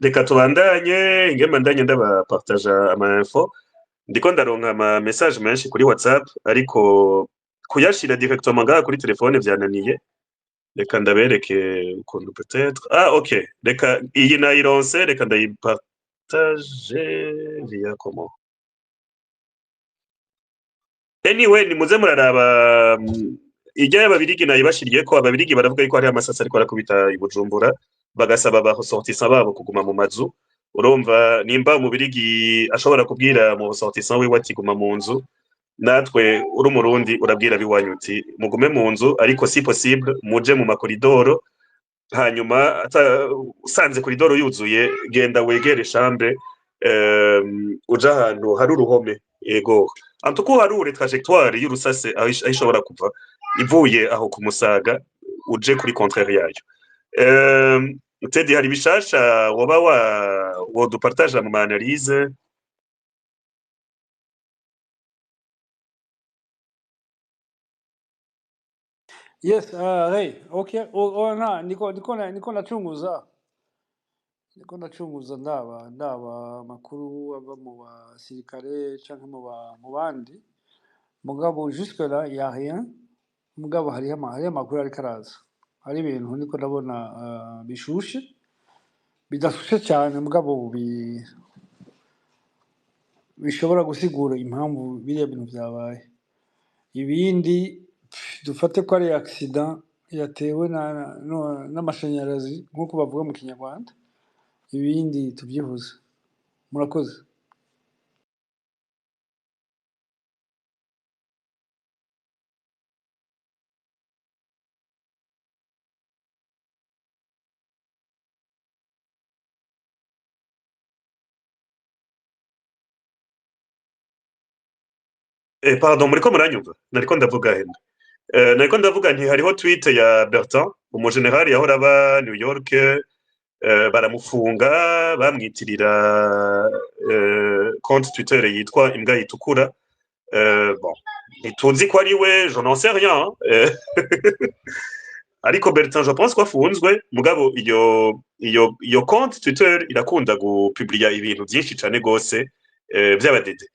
Reka tubandanye, ingembandanye ndabapartage ama info. Ndiko ndaronka ama message menshi kuri WhatsApp, ariko kuyashira directement ngaha kuri telefone vyananiye. Reka ndabereke ukuntu peut-être. Okay, reka iyi nayironse, reka ndayipartage via comment. Anyway, nimuze muraraba ijya y'ababirigi nayibashiriye ko ababirigi baravuga yuko hari amasasa ariko arakubita i Bujumbura, bagasaba abasortissant babo kuguma mu mazu. Urumva nimba umubirigi ashobora kubwira mu sortissant we ati guma mu nzu, natwe uri umurundi urabwira biwanyu uti mugume mu nzu, ariko si possible muje mu makoridoro. Hanyuma usanze koridoro yuzuye, genda wegere chambre, uja ahantu hari uruhome. Yego, antuko harure trajectoire y'urusase ayishobora kuva ivuye aho ku Musaga uje kuri contraire yayo. Tedi, hari bishasha woba wodupartage mu analyse? Yes, hey, okay. Niko nachunguza ndaba amakuru ava mu basirikare canke mu bandi. Mugabo jusque là y a rien. Mugabo hari amakuru ariko araza. Hari ibintu niko ndabona bishushe. Bidashushe cyane, mugabo bishobora gusigura impamvu biriya bintu vyabaye. Ibindi dufate ko ari accident yatewe n'amashanyarazi nk'uko bavuga mu Kinyarwanda. Ibindi tuvyihuza. Murakoze. Pardon, muriko muranyumva? Nariko ndavuga hene. Nariko ndavuga nti hariho tweet ya Bertrand, umugenerali yahora aba New York, baramufunga bamwitirira compte Twitter yitwa imbwa yitukura. Bon, ntituzi ko ari we, je n'en sais rien, hein. Ariko Bertin je pense ko afunzwe mugabo iyo compte Twitter irakunda gupublia ibintu byinshi cane gose vy'abadede.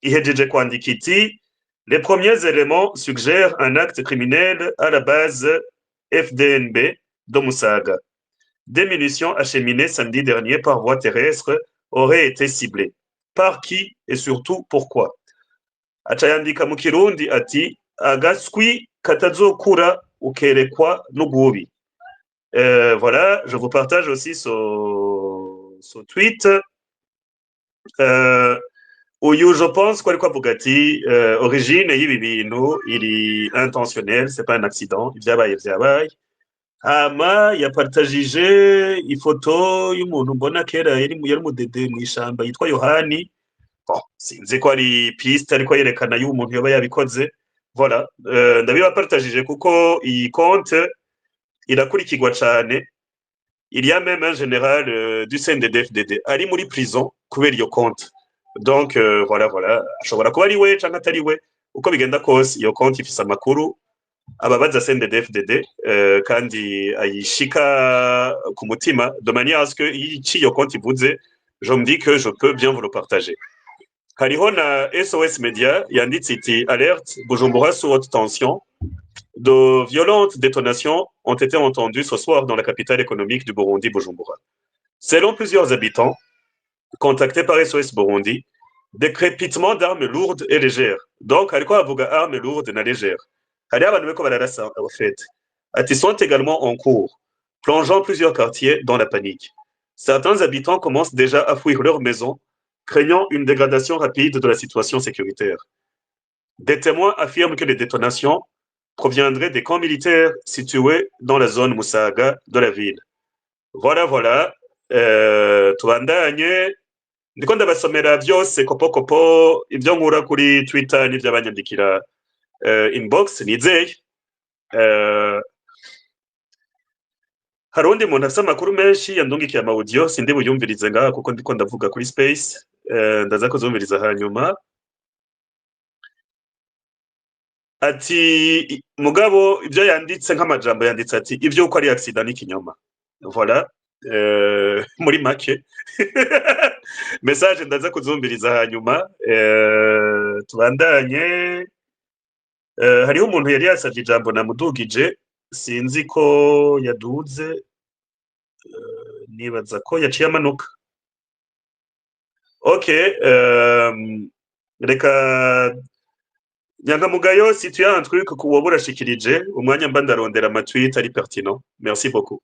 Ihejeje kwandika iti les premiers éléments suggèrent un acte criminel à la base FDNB de Musaga. Des munitions acheminées samedi dernier par voie terrestre auraient été ciblées. Par qui et surtout pourquoi? Aca yandika mu Kirundi ati agaswi katazokura ukerekwa n'ugubi. Voilà, je vous partage aussi ce tweet. Uyu je pense ko ariko avuga ati origine y'ibi bintu iri intentionnel, c'est pas un accident, ivyabaye vyabaye. Hama yapartagije ifoto y'umuntu mbona kera yari umudede mw'ishamba yitwa Yohani. Bon, sinzi ko ari piste ariko yerekana y'uwo muntu yoba yabikoze. Voilà, ndabibapartagije kuko iyi compte irakurikirwa cane. Il y a même un général du CNDD-FDD ari muri prison kubera iyo compte. Donc voilà, ashobora kuba ari we canke atari we, uko bigenda kose iyo compte ifise amakuru ababaza CNDD-FDD kandi ayishika ku mutima de manière à ce que ici iyo compte ivuze, je me dis que je peux bien vous le partager. Hariho na SOS Media yanditse iti alerte Bujumbura sous haute tension. De violentes détonations ont été entendues ce soir dans la capitale économique du Burundi, Bujumbura. Selon plusieurs habitants contactés par SOS Burundi, des crépitements d'armes lourdes et légères. Donc, hariko havuga armes lourdes na légères. Hariho abantu bariko bararasa au fait. Ati sont également en cours, plongeant plusieurs quartiers dans la panique. Certains habitants commencent déjà à fuir leur maison, craignant une dégradation rapide de la situation sécuritaire. Des témoins affirment que les détonations proviendraient des camps militaires situés dans la zone Musaga de la ville. Voilà. Tubandanye. Ndiko ndabasomera byose kopo ibyo nkura kuri Twitter n'ibyo abanyandikira inbox nizeye. Hari undi muntu afite amakuru menshi yandungikiye ama audio sindi buyumvirize ngaha kuko ndiko ndavuga kuri space. Ndaza kuzumviriza hanyuma. Ati mugabo ibyo yanditse nk'amajambo yanditse ati ibyo uko ari accident n'ikinyoma. Voilà, muri make message ndaza kuzumviriza hanyuma. Tubandanye. Hariho umuntu yari yasavye ijambo namudugije sinzi ko yaduze, nibaza ko yaciye amanuka. Okay, reka Nyangamugayo, si tu as un truc que woba urashikirije umwanya mba ndarondera ama tweet ari pertinent. Merci beaucoup.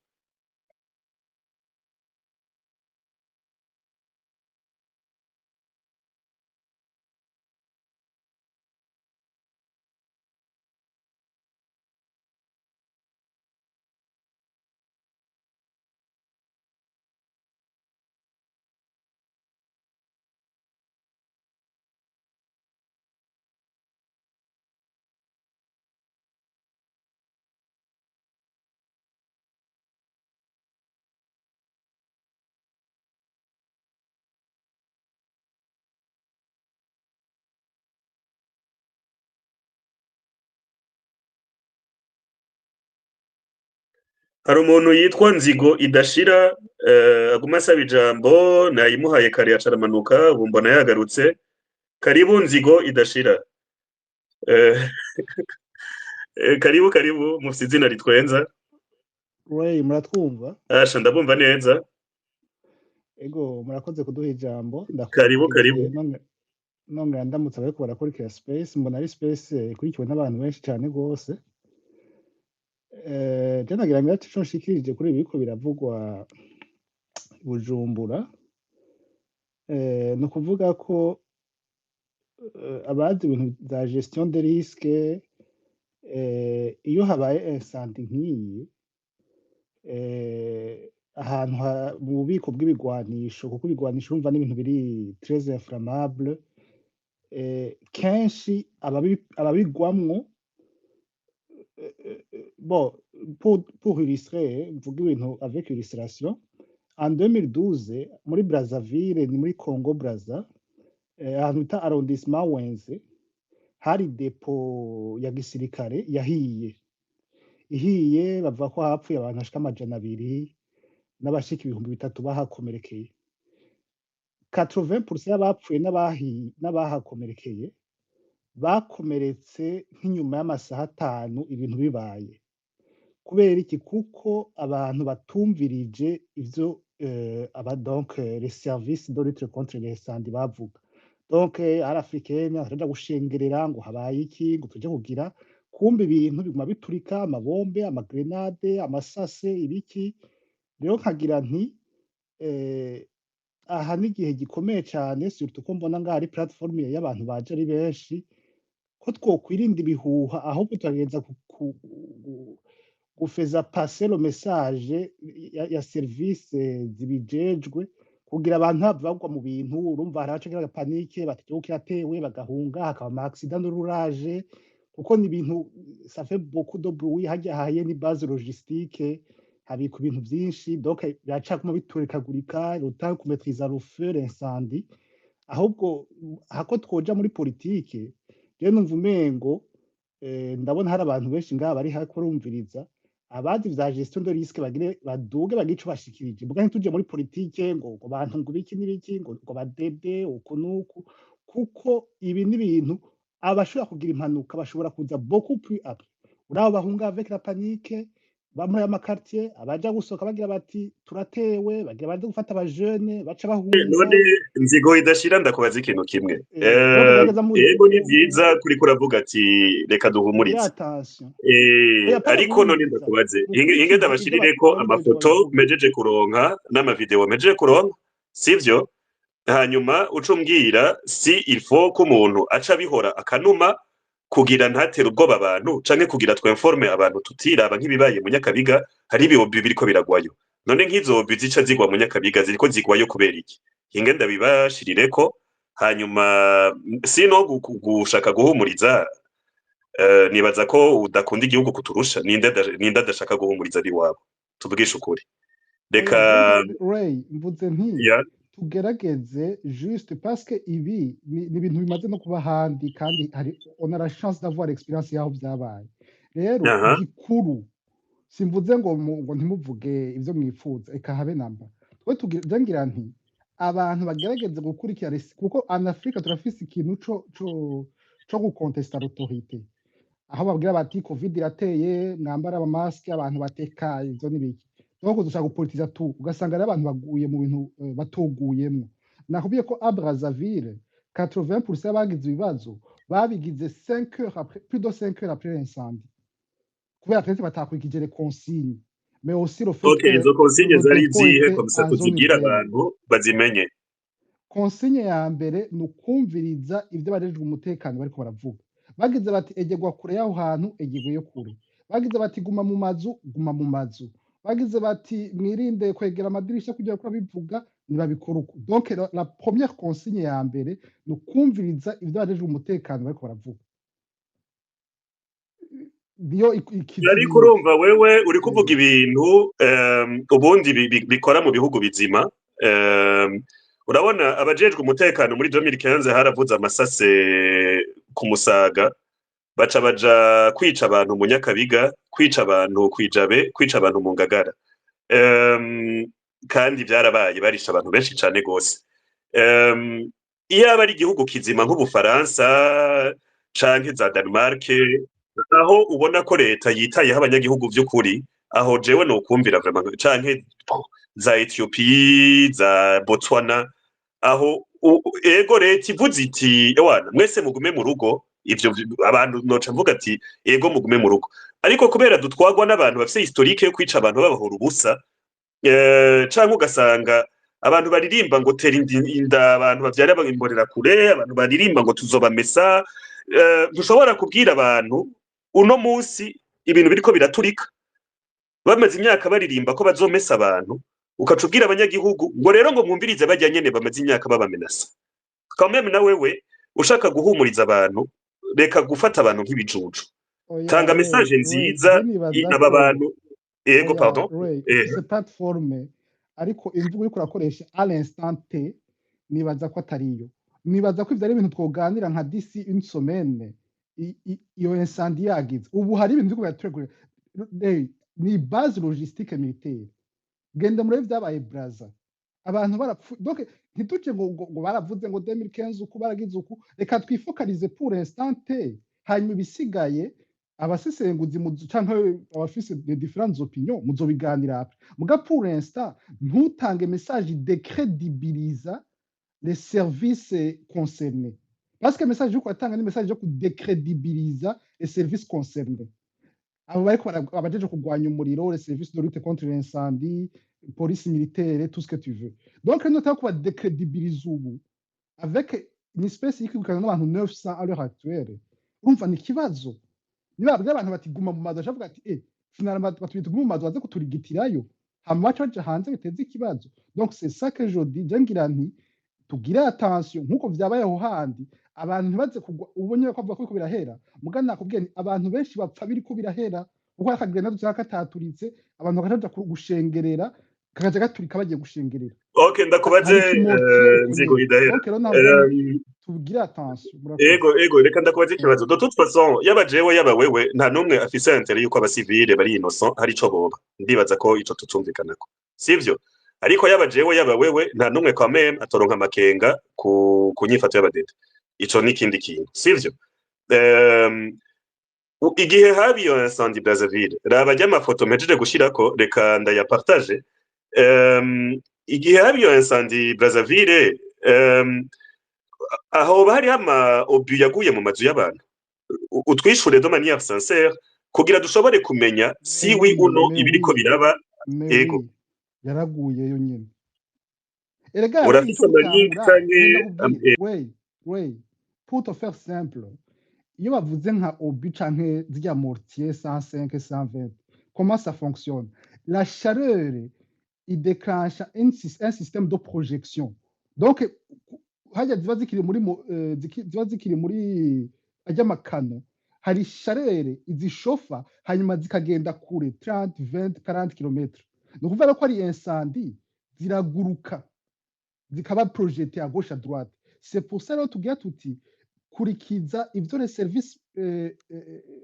Hari umuntu yitwa Nzigo idashira aguma asaba ijambo nayimuhaye kare acaramanuka ubu mbona yagarutse. Karibu Nzigo idashira. Karibu mufite izina ritwenza. Ray muratwumva? Asha ndabumva neza. Ego murakoze kuduha ijambo. Karibu. Nongera ndamutse bariko barakurikira space, mbona ari space ikurikiwe n'abantu benshi cyane gose. Je nagira ngo ico nshikirije kuri ibiko biravugwa Bujumbura. No kuvuga ko abazi ibintu za gestion de risque iyo habaye incendie nk'iyi ahantu mu bubiko bw'ibigwanisho, kuko ibigwanisho urumva n'ibintu biri très inflammable, kenshi ababigwamwo bon pour illustrer mvuga ibintu avec illustration, en 2012 muri Brazzaville ni muri Congo Brazza ahantu bita arrondissement Wenze hari depo ya gisirikare ihiye bavuga ko hapfuye abantu bashika 200 n'abashika 3000 bahakomerekeye 80% y'abapfuye n'abahakomerekeye bakomeretse nk'inyuma y'amasaha 5 ibintu bibaye kubera iki kuko abantu batumvirije ivyo donc les services de lutte contre les incendies bavuga donc arafricaine araja gushengerera ngo habaye iki ngo tuje kugira kumbe ibintu biguma biturika amabombe amagrenade amasase ibiki rero nkagira nti aha n'igihe gikomeye cyane surtout ko mbona ngaho ari platform y'abantu baje ari benshi ko twokwirinda ibihuha ahubwo tukagenza gufeza passer le message ya service zibijejwe kugira abantu bavugwa mu bintu urumva haracagira panike batigiye kiratewe bagahunga hakaba ama accident d'orage kuko ni ibintu ça fait beaucoup de bruit hajya haye ni base logistique habika ibintu byinshi donc biracakuma biturikagurika ruta ku maîtriser le feu l'incendie ahubwo hako twoja muri politique rero numva umengo ndabona hari abantu benshi ngaha bari hakurumviriza abazi vya gestion de risque bagire baduge bagico bashikirije mbuga ntituje muri politique ngo bantu ngo biki n'ibiki ngo badede ukunuku kuko ibi ni ibintu abashobora kugira impanuka bashobora kuza beaucoup plus après urabo bahunga avec la panique bamwe y'amakartier abaja gusoka bagira bati turatewe bagira bandi gufata aba jeune baca bahunga none nzigo idashira ndakubaza ikintu kimwe yego ni vyiza kuri kuravuga ati reka duhumurize ariko none ndakubaze inge ndabashirireko amafoto mejeje kuronka n'amavideo mejeje kuronka sivyo hanyuma ucumbwira si il faut ko umuntu aca bihora akanuma kugira ntatera ubwoba abantu canke kugira twinforme abantu tutiraba nk'ibibaye mu Nyakabiga hari ibibobi biriko biragwayo none nk'izo bizica zigwa mu Nyakabiga ziriko zigwayo kubera iki inge ndabibashirireko hanyuma sino gushaka guhumuriza nibaza ko udakunda igihugu kuturusha ninde adashaka guhumuriza ari wabo tubwisha ukuri reka Ray mvuze nti tugerageze juste parce que ibi ni ibintu bimaze no kuba handi kandi hari on a la chance d'avoir expérience yaho byabaye rero igikuru simvuze ngo ntimuvuge ivyo mwifuza eka habe namba twe tugira nti abantu bagerageze gukurikira kuko en Afrique turafise ikintu co gukontesta l'autorité aho babwira bati covid irateye mwambara ama masque abantu bateka ivyo nibiki donc dushaka gupolitiza tu ugasanga ari abantu baguye mu bintu batuguyemo nakubwiye ko à Brazzaville 80% bagize ibibazo babigize 5 heures après plus de 5 heures après l'incendie kubera peut-être batakurikije les consignes mais aussi le fait que izo consignes zari zihe comme ça tuzigira abantu bazimenye consigne ya mbere nukumviriza ivyo barejwe umutekano bariko baravuga bagize bati egegwa kure yaho hantu egegeyo kure bagize bati guma mu mazu bagize bati mwirinde kwegera amadirisha kugira ko bivuga nibabikora uko donc la première consigne ya mbere nukumviriza ivyo barejwe umutekano bariko baravuga ariko urumva wewe uri kuvuga ibintu ubundi bikora mu bihugu bizima urabona abajejwe umutekano muri 2015 haravuze amasase ku Musaga baja kwica abantu mu Nyakabiga kwica abantu kwijabe kwica abantu mu Ngagara kandi byarabaye barisha abantu benshi cyane gose iyo aba ari igihugu kizima nk'Ubufaransa canke za Denmark aho ubona ko leta yitayeho abanyagihugu vy'ukuri aho jewe no kumvira vraiment canke za Ethiopia za Botswana aho ego leta ivuze iti ewana mwese mugume mu rugo ivyo abantu noca mvuga ati ego mugume mu rugo ariko kubera dutwagwa n'abantu bafise historique yo kwica abantu babahora ubusa canke ugasanga abantu baririmba ngo tera inda abantu bavyara bagimborera kure abantu baririmba ngo tuzobamesa dushobora kubwira abantu uno munsi ibintu biriko biraturika bamaze imyaka baririmba ko bazomesa abantu ukacubwira abanyagihugu ngo rero ngo mwumvirize bajya nyene bamaze imyaka babamenasa quand même na wewe ushaka guhumuriza abantu reka gufata abantu nk'ibijuju tanga message nziza aba bantu yego pardon cette plateforme ariko imvugo uriko urakoresha à l'instant T nibaza ko atariyo, nibaza ko ivyo ari ibintu twoganira nka d'ici une semaine iyo incendie yagize. Ubu hari ibintu biriko birategura ni base logistique militaire, genda murebe vyabaye Braza, abantu barapfu donc ntituce ngo baravuze ngo 2015 uku baragize uku, reka twifokalize pour l'instant T, hanyuma ibisigaye abasesenguzi canke abafise de différentes opinions muzobiganira après. Muga pour l'instant ntutange message décrédibiliza les services concernés, parce que message yuko atanga ni message yo kudécrédibiliza les services concernés. Abo bariko abajeje kugwanya umuriro, les services de lutte contre l'incendie, police militaire, tout ce que tu veux. Donc nous avons quoi décrédibiliser ubu avec une espèce y'ikukana n'abantu 900 à l'heure actuelle. Urumva ni kibazo. Niba abantu batiguma mu mazu avuga ati finalement batuguma mu mazu baze kuturigitirayo, hama baca hanze biteze ikibazo. Donc c'est ça que je dis, ngira nti tugire attention nkuko vyabaye aho handi, abantu ntibaze kugwa ubonye ko avuga ko birahera, mugana nakubwiye abantu benshi bapfa biriko birahera kuko akagenda dutaka abantu bakaja gushengerera kakaja gaturika bagiye gushengerera. Okay, ndakubaze nzigo idahera. Donc rero tugire attention. Ego reka ndakubaze ikibazo. De toute façon yaba jewe yaba wewe nta numwe afise intérêt yuko abasivile bari innocent hari ico boba. Ndibaza ko ico tutumvikanako. Sivyo? Ariko yaba jewe yaba wewe nta numwe quand même atoronka makenga ku nyifato y'abadede. Ico ni kindi kintu. Sivyo? Igihe habi yo incendie Brazzaville, raba ry'amafoto mejeje gushirako reka ndayapartage. Igihe habi yo incendie Brazzaville, aho bari hama obu yaguye mu mazu y'abantu. Utwishure de manière sincère kugira dushobore kumenya si oui ou non ibiriko biraba. Ego yaraguye yo nyene. Erega urafise amalinki canke oui, pour te faire simple, iyo bavuze nka obu canke zirya mortier 105 120, comment ça fonctionne? La chaleur il déclenche un système de projection. Donc hajya ziba zikiri muri ajya makano, hari chaleur izishofa hanyuma zikagenda kure 30 20 40 km. Ni ukuvuga ko ari incendie ziraguruka zikaba projeté à gauche à droite. C'est pour ça que tugira tuti kurikiza ivyo les services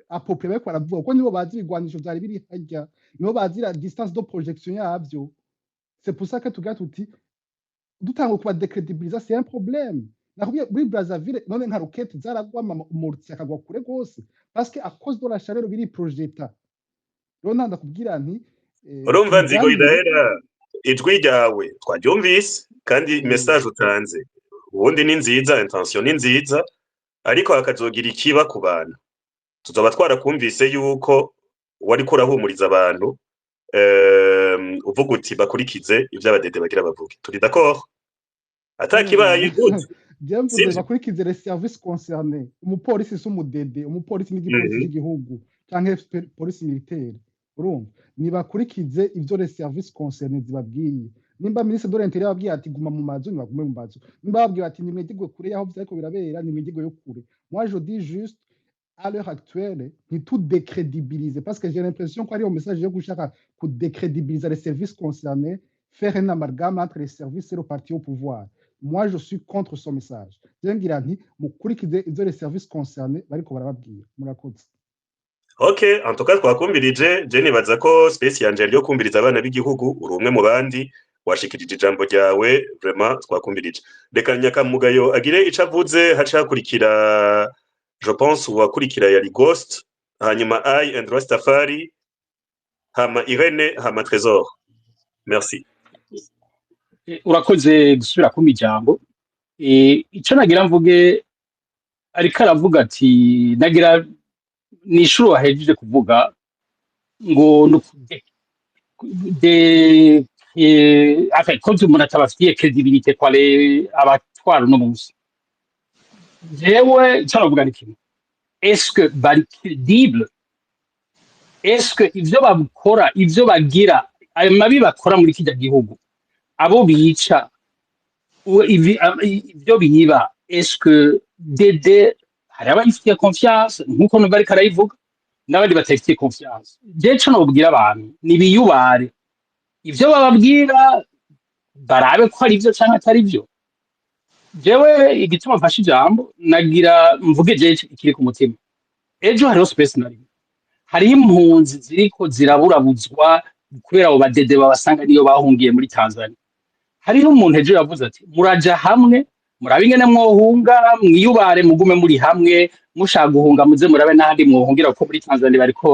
appropriés bariko baravuga ko nibo bazi ibigwanisho vyari biri hajya, nibo bazi la distance de projection yavyo. C'est pour ça que tugira tuti dutanga kuba décrédibiliser, c'est un problème. Nakubwiye muri Brazzaville none nka roquette zaragwa umurutsi akagwa kure gose parce que à cause de la chaleur biri projeta. Rero ndakubwira nti urumva nzigo idahera ijwi ryawe twaryumvise kandi message utanze ubundi ni nziza, intention ni nziza, ariko hakazogira ikiba ku bantu. Tuzoba twarakumvise yuko wari kurahumuriza abantu uvuga uti bakurikize ivyo abadede bagira bavuge. Turi d'accord? Atakibaye good. Byamvuze bakurikize les services concernés. Umupolisi s'umudede, umupolisi n'igipolisi cy'igihugu canke police militaire. Urumva ni bakurikize ivyo les services concernés zibabwiye. Nimba ministre de l'Intérieur abwiye ati guma mu mazu nibagume mu mazu, nimba babwiye ati nimwegigwe kure yaho vyariko birabera nimwegigwe yo kure. Moi je dis juste à l'heure actuelle ni tout décrédibiliser, parce que j'ai l'impression qu'il y a un message yo gushaka ku décrédibiliser les services concernés, faire un amalgame entre les services et le parti au pouvoir. Moi je suis contre ce message. Ngira nti mukurikize ivyo les services concernés bariko barababwiye. Murakoze. Ok, en tout cas twakumbirije, je nibaza ko space yanje ryo kumbiriza abana b'igihugu uri umwe mu bandi washikirije ijambo ryawe, vraiment twakumbirije. Reka Nyakamugayo agire ico avuze haca hakurikira je pense uwakurikira yari Ghost, hanyuma I and Rastafari, hama Irene, hama Trésor. Merci. Urakoze gusubira ku mijambo. Ico nagira mvuge ariko aravuga ati nagira nishuro wahejeje kuvuga ngo en fait quand umuntu atabafitiye credibilité kwale abatwara no munsi jewe cyaravuga ni kimwe, est-ce que bari crédible, est-ce que ivyo babukora ivyo bagira ayo mabi bakora muri kijya gihugu abo bica ivyo biba, est-ce que dede hari abafitiye confiance nkuko no bari karayivuga n'abandi batafitiye confiance. Je cyo nobwira abantu nibiyubare ivyo bababwira barabe ko ari byo cyangwa atari byo. Jewe igituma mfashe ijambo nagira mvuge je kiri ku mutima. Ejo hariho space nari, hariho impunzi ziriko ziraburabuzwa kubera abo badede babasanga niyo bahungiye muri Tanzania. Hariho umuntu ejo yavuze ati muraja hamwe murabe ingene mwohunga mwiyubare mugume muri hamwe, mushaka guhunga muze murabe n'ahandi mwohungira ko muri Tanzania bariko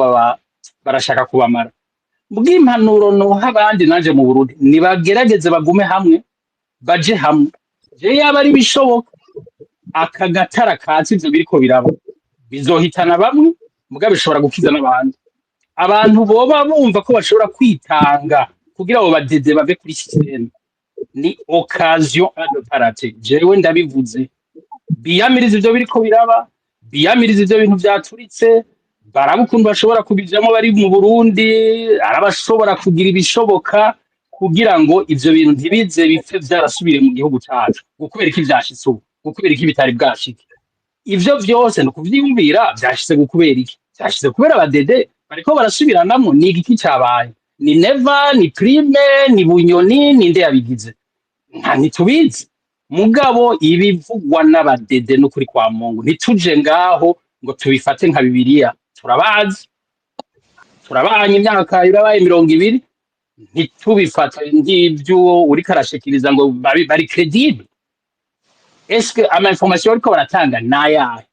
barashaka kubamara. Bw'impanuro noha abandi nanje mu Burundi nibagerageze bagume hamwe baje hamwe. Je yaba ari bishoboka aka gatara katsi ivyo biriko biraba bizohitana bamwe muga bishobora gukiza n'abandi. Abantu boba bumva ko bashobora kwitanga kugira abo badede bave kuri system ni occasion à ne pas rater. Jewe ndabivuze biyamiriza ivyo biriko biraba, biyamiriza ivyo bintu vyaturitse, barabukundu bashobora kubijamo bari mu Burundi, arabashobora kugira ibishoboka kugira ngo ivyo bintu ntibize bipfe vyarasubire mu gihugu cacu. Gukubera iki vyashitse ubu, gukubera iki bitari bwashike. Ivyo vyose no kuvyiyumvira vyashitse gukubera iki? Vyashitse kubera abadede bariko barasubiranamo. Ni igiki cabaye? Ni Neva, ni Prime, ni Bunyoni, ni nde yabigize? Nta ntitubizi. Mugabo ibivugwa n'abadede no kuri kwa Mungu ntituje ngaho ngo tubifate nka Bibiliya. Turabazi, turabanye imyaka irabaye 20, ntitubifata ngivyo uri karashikiriza ngo bari credible. Est-ce que ama information ariko baratanga nayahe?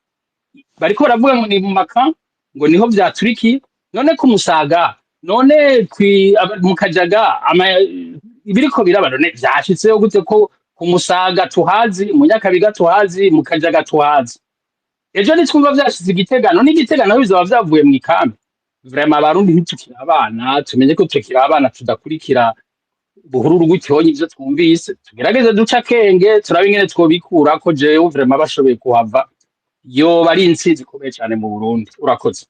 Bariko baravuga ngo ni mu maka ngo niho vyaturikiye, none ku Musaga, none mu Kajaga ibiriko biraba none vyashitseho gute ko ku Musaga tuhazi, mu Nyakabiga tuhazi, mu Kajaga tuhazi. Ejo nitwumva vyashize Igitega, none Igitega naho bizaba vyavuye mu ikambi. Vraiment abarundi ntitukira abana, tumenye ko tukira abana tudakurikira buhururu gutyonya ivyo twumvise. Tugerageze duca akenge turabe ingene twobikura ko jewe vraiment bashoboye kuhava. Yo bari intsinzi ikomeye cyane mu Burundi. Urakoze.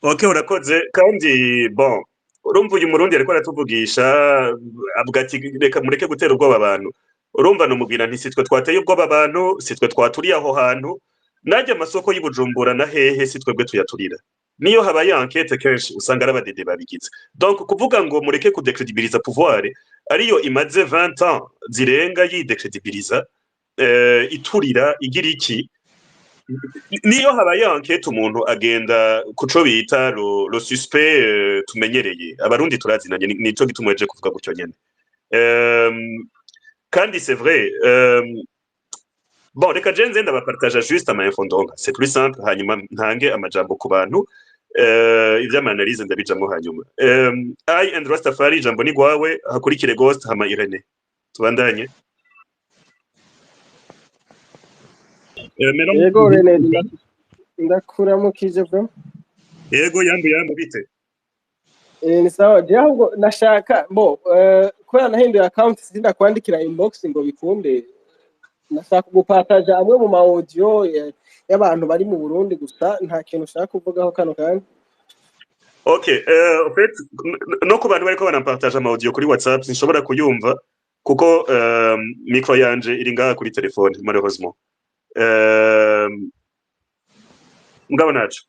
Okay, urakoze kandi bon urumva uyu murundi ariko aratuvugisha avuga ati reka mureke gutera ubwoba abantu. Urumva no mubwira nti sitwe twateye ubwoba abantu, sitwe twaturiye aho hantu, najye amasoko y'Ibujumbura na hehe sitwebwe tuyaturira. Niyo habaye enquête kenshi usanga arabadede babigize. Donc kuvuga ngo mureke kudecredibiliza pouvoir ariyo imaze 20 ans zirenga yidecredibiliza iturira igira iki. Niyo habaye enquête umuntu agenda kuco bita lo suspect tumenyereye abarundi turazinanye nico gitumweje kuvuga gutyo nyene. Kandi c'est vrai bon reka jenze ndabapartage juste ama info ndonga c'est plus simple hanyuma ntange amajambo ku bantu ivy'amanalize ndabijamwo hanyuma. I and Rastafari jambo ni gwawe hakurikire Ghost hama Irene tubandanye. Yego Rene ndakuramukije bro. Yego yambu bite? Ni sawa je ahubwo nashaka ko yanahinduye account sinda kwandikira inbox ngo bikunde. Nashaka gupartage amwe mu audio y'abantu bari mu Burundi gusa nta kintu ushaka kuvugaho kano kandi. Okay, en fait no ku bantu bariko banapartage ama audio kuri WhatsApp sinshobora kuyumva kuko micro yanje iri ngaha kuri telefone malheureusement. Mugabo naco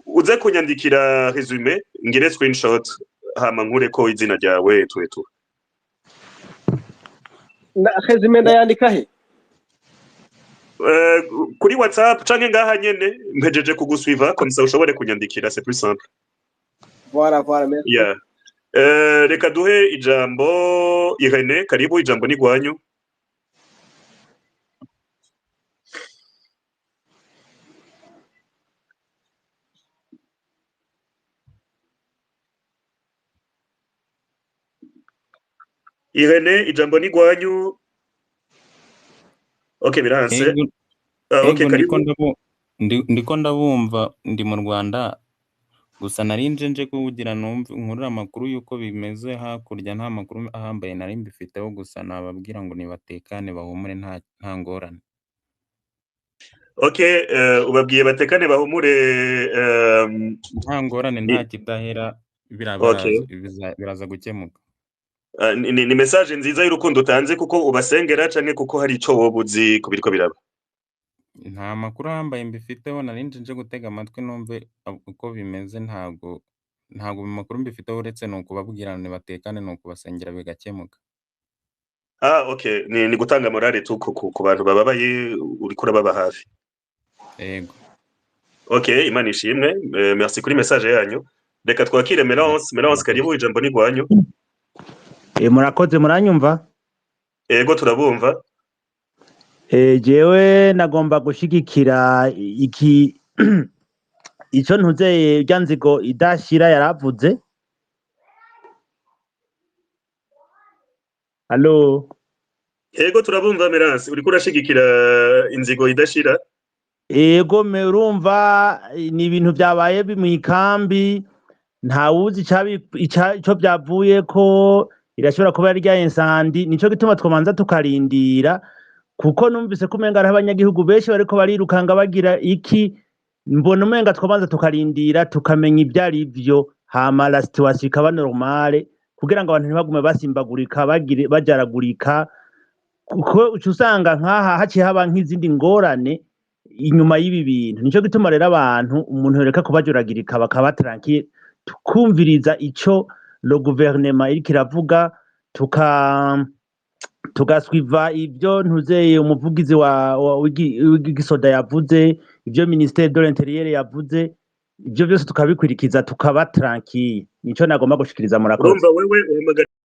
uze kunyandikira resume ngire screenshot hama nkure ko izina ryawe twetu. Na resume ndayandika he? Kuri WhatsApp canke ngaha nyene mpejeje kugusuiva comme ça ushobore kunyandikira c'est plus simple. Voilà merci. Yeah. Reka duhe ijambo Irene, karibu ijambo ni gwanyu. Irene ijambo ni gwanyu. Okay biranse. Okay karibu. Ndiko ndabumva ndi mu Rwanda gusa narinje nje kugira numva nkurura amakuru yuko bimeze hakurya nta makuru ahambaye nari mbifiteho gusa nababwira ngo nibatekane bahumure nta ngorane. Okay, ubabwiye batekane bahumure nta ngorane nta kidahera biraza gukemuka. Ni message nziza y'urukundo utanze kuko ubasengera canke kuko hari ico wobuzi kubiriko biraba. Nta makuru ahambaye mbifiteho narinje nje gutega amatwi numve uko bimeze ntago makuru mbifiteho uretse no kubabwira ngo batekane no kubasengera bigakemuka. Okay, ni gutanga morale tu ku bantu bababaye uriko urababa hafi. Yego. Okay, Imana ishimwe. Merci kuri message yanyu. Reka twakire Melance. Melance, karibu, ijambo ni rwanyu. Murakoze muranyumva? Ego turabumva. Jewe nagomba gushigikira iki ico ntuzeye rya nzigo idashira yaravuze. Allo? Ego turabumva Melance, uriko urashigikira inzigo idashira. Ego urumva ni ibintu byabaye bimwikambi, nta wuzi ico byavuye ko irashobora kuba rya insandi, nico gituma twomanza tukarindira, kuko numvise ko umenga ari abanyagihugu benshi bariko barirukanga bagira iki, mbona umenga twomanza tukarindira tukamenya ivyari vyo, hama la situation ikaba normale kugira ngo abantu ntibagume basimbagurika bajaragurika, kuko usanga nkaha haciye haba nk'izindi ngorane inyuma y'ibi bintu. Nico gituma rero abantu umuntu yoreka kubajuragirika bakaba tranquille, tukumviriza ico le gouvernement iriko iravuga, tugaswiva ibyo ntuzeye umuvugizi w'igisoda yavuze, ibyo ministère de l'intérieur yavuze, ibyo byose tukabikwirikiza tukaba tranquille. Nico nagomba gushikiriza. Murakoze. Urumva wewe